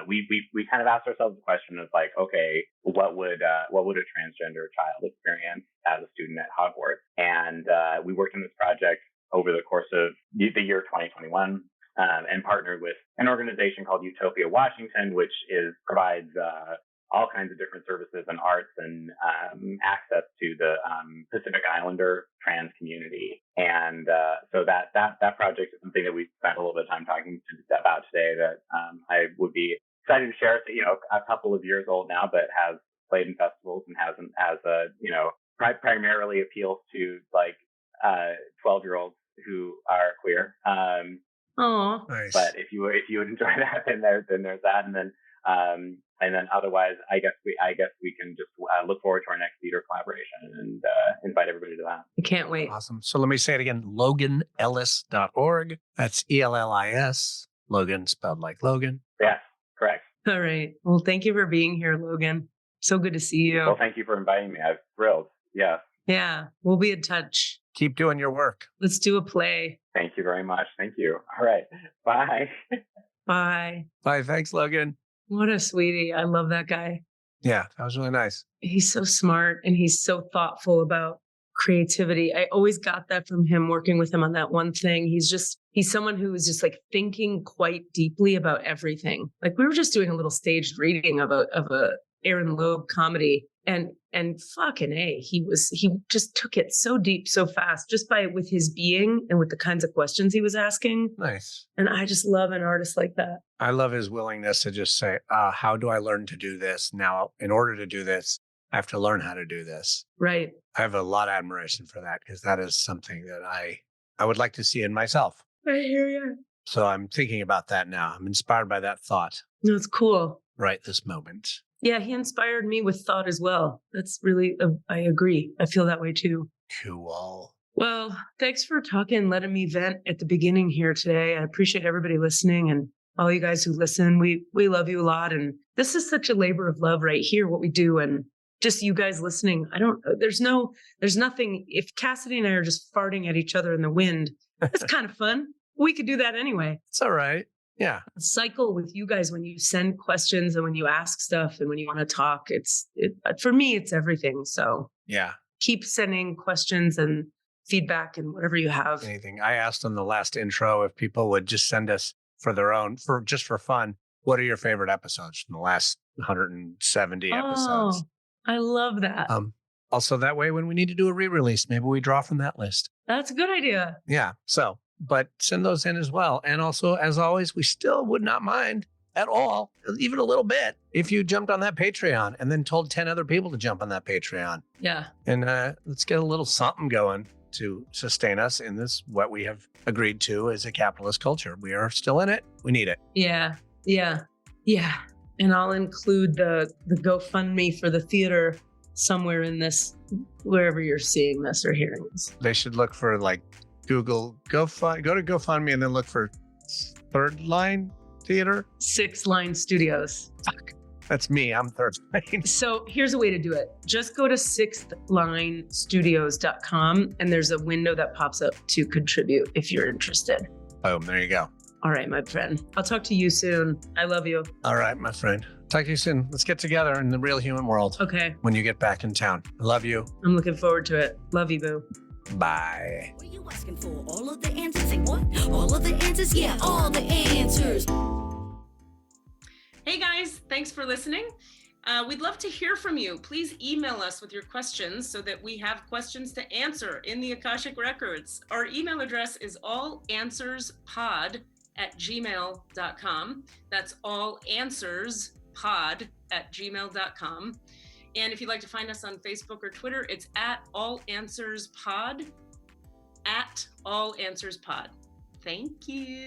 we kind of asked ourselves the question of like, okay, what would a transgender child experience as a student at Hogwarts? And we worked on this project over the course of the year 2021, and partnered with an organization called Utopia Washington, which provides all kinds of different services and arts and access to the Pacific Islander trans community. And so that project is something that we spent a little bit of time talking about today that I would be excited to share. You know, a couple of years old now, but has played in festivals and primarily appeals to like 12-year-olds who are queer. Oh, nice. But if you would enjoy that, then there's that, and then otherwise, I guess we can just look forward to our next theater collaboration and invite everybody to that. I can't wait. Awesome. So let me say it again, loganellis.org. That's ELLIS, Logan spelled like Logan. Yes, correct. All right. Well, thank you for being here, Logan. So good to see you. Well, thank you for inviting me. I'm thrilled. Yeah. Yeah. We'll be in touch. Keep doing your work. Let's do a play. Thank you very much. Thank you. All right. Bye. Bye. Bye. Thanks, Logan. What a sweetie. I love that guy. Yeah, that was really nice. He's so smart and he's so thoughtful about creativity. I always got that from him working with him on that one thing. He's someone who is just like thinking quite deeply about everything. Like we were just doing a little staged reading of a Aaron Loeb comedy, and fucking A, he just took it so deep so fast just with his being and with the kinds of questions he was asking. Nice. And I just love an artist like that. I love his willingness to just say, how do I learn to do this? Now, in order to do this, I have to learn how to do this. Right. I have a lot of admiration for that because that is something that I would like to see in myself. I hear you. So I'm thinking about that now. I'm inspired by that thought. That's cool. Right this moment. Yeah, he inspired me with thought as well. That's really, I agree. I feel that way too. Cool. Well, thanks for talking, letting me vent at the beginning here today. I appreciate everybody listening and all you guys who listen. We love you a lot. And this is such a labor of love right here, what we do. And just you guys listening. There's nothing. If Cassidy and I are just farting at each other in the wind, it's kind of fun. We could do that anyway. It's all right. Yeah. Cycle with you guys when you send questions and when you ask stuff and when you want to talk. For me, it's everything. So yeah, keep sending questions and feedback and whatever you have. Anything. I asked on the last intro if people would just send us for fun. What are your favorite episodes from the last 170 episodes? I love that. Also that way, when we need to do a re-release, maybe we draw from that list. That's a good idea. Yeah. So, but send those in as well. And also, as always, we still would not mind at all, even a little bit, if you jumped on that Patreon and then told 10 other people to jump on that Patreon. Yeah. And let's get a little something going to sustain us in this, what we have agreed to as a capitalist culture. We are still in it. We need it. Yeah. Yeah. Yeah. And I'll include the GoFundMe for the theater somewhere in this, wherever you're seeing this or hearing this. They should look for like Google, go to GoFundMe and then look for Third Line Theater. 6 Line Studios. Fuck. That's me. I'm Third Line. So here's a way to do it. Just go to sixthlinestudios.com and there's a window that pops up to contribute if you're interested. Boom. There you go. All right, my friend. I'll talk to you soon. I love you. All right, my friend. Talk to you soon. Let's get together in the real human world. Okay. When you get back in town. I love you. I'm looking forward to it. Love you, boo. Bye. What are you asking for? All of the answers? Say what? All of the answers? Yeah, all the answers. Hey guys, thanks for listening. We'd love to hear from you. Please email us with your questions so that we have questions to answer in the Akashic Records. Our email address is allanswerspod@gmail.com. That's allanswerspod@gmail.com. And if you'd like to find us on Facebook or Twitter, it's @allanswerspod, @allanswerspod. Thank you.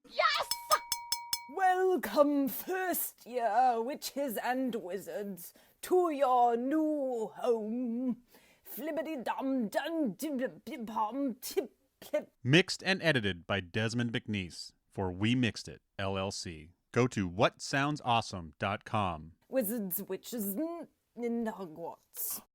Yes! Welcome, first year witches and wizards, to your new home. Flibbity dum dum dum dum tip clip. Mixed and edited by Desmond McNeese for We Mixed It, LLC. Go to whatsoundsawesome.com. Wizards, witches, in Hogwarts.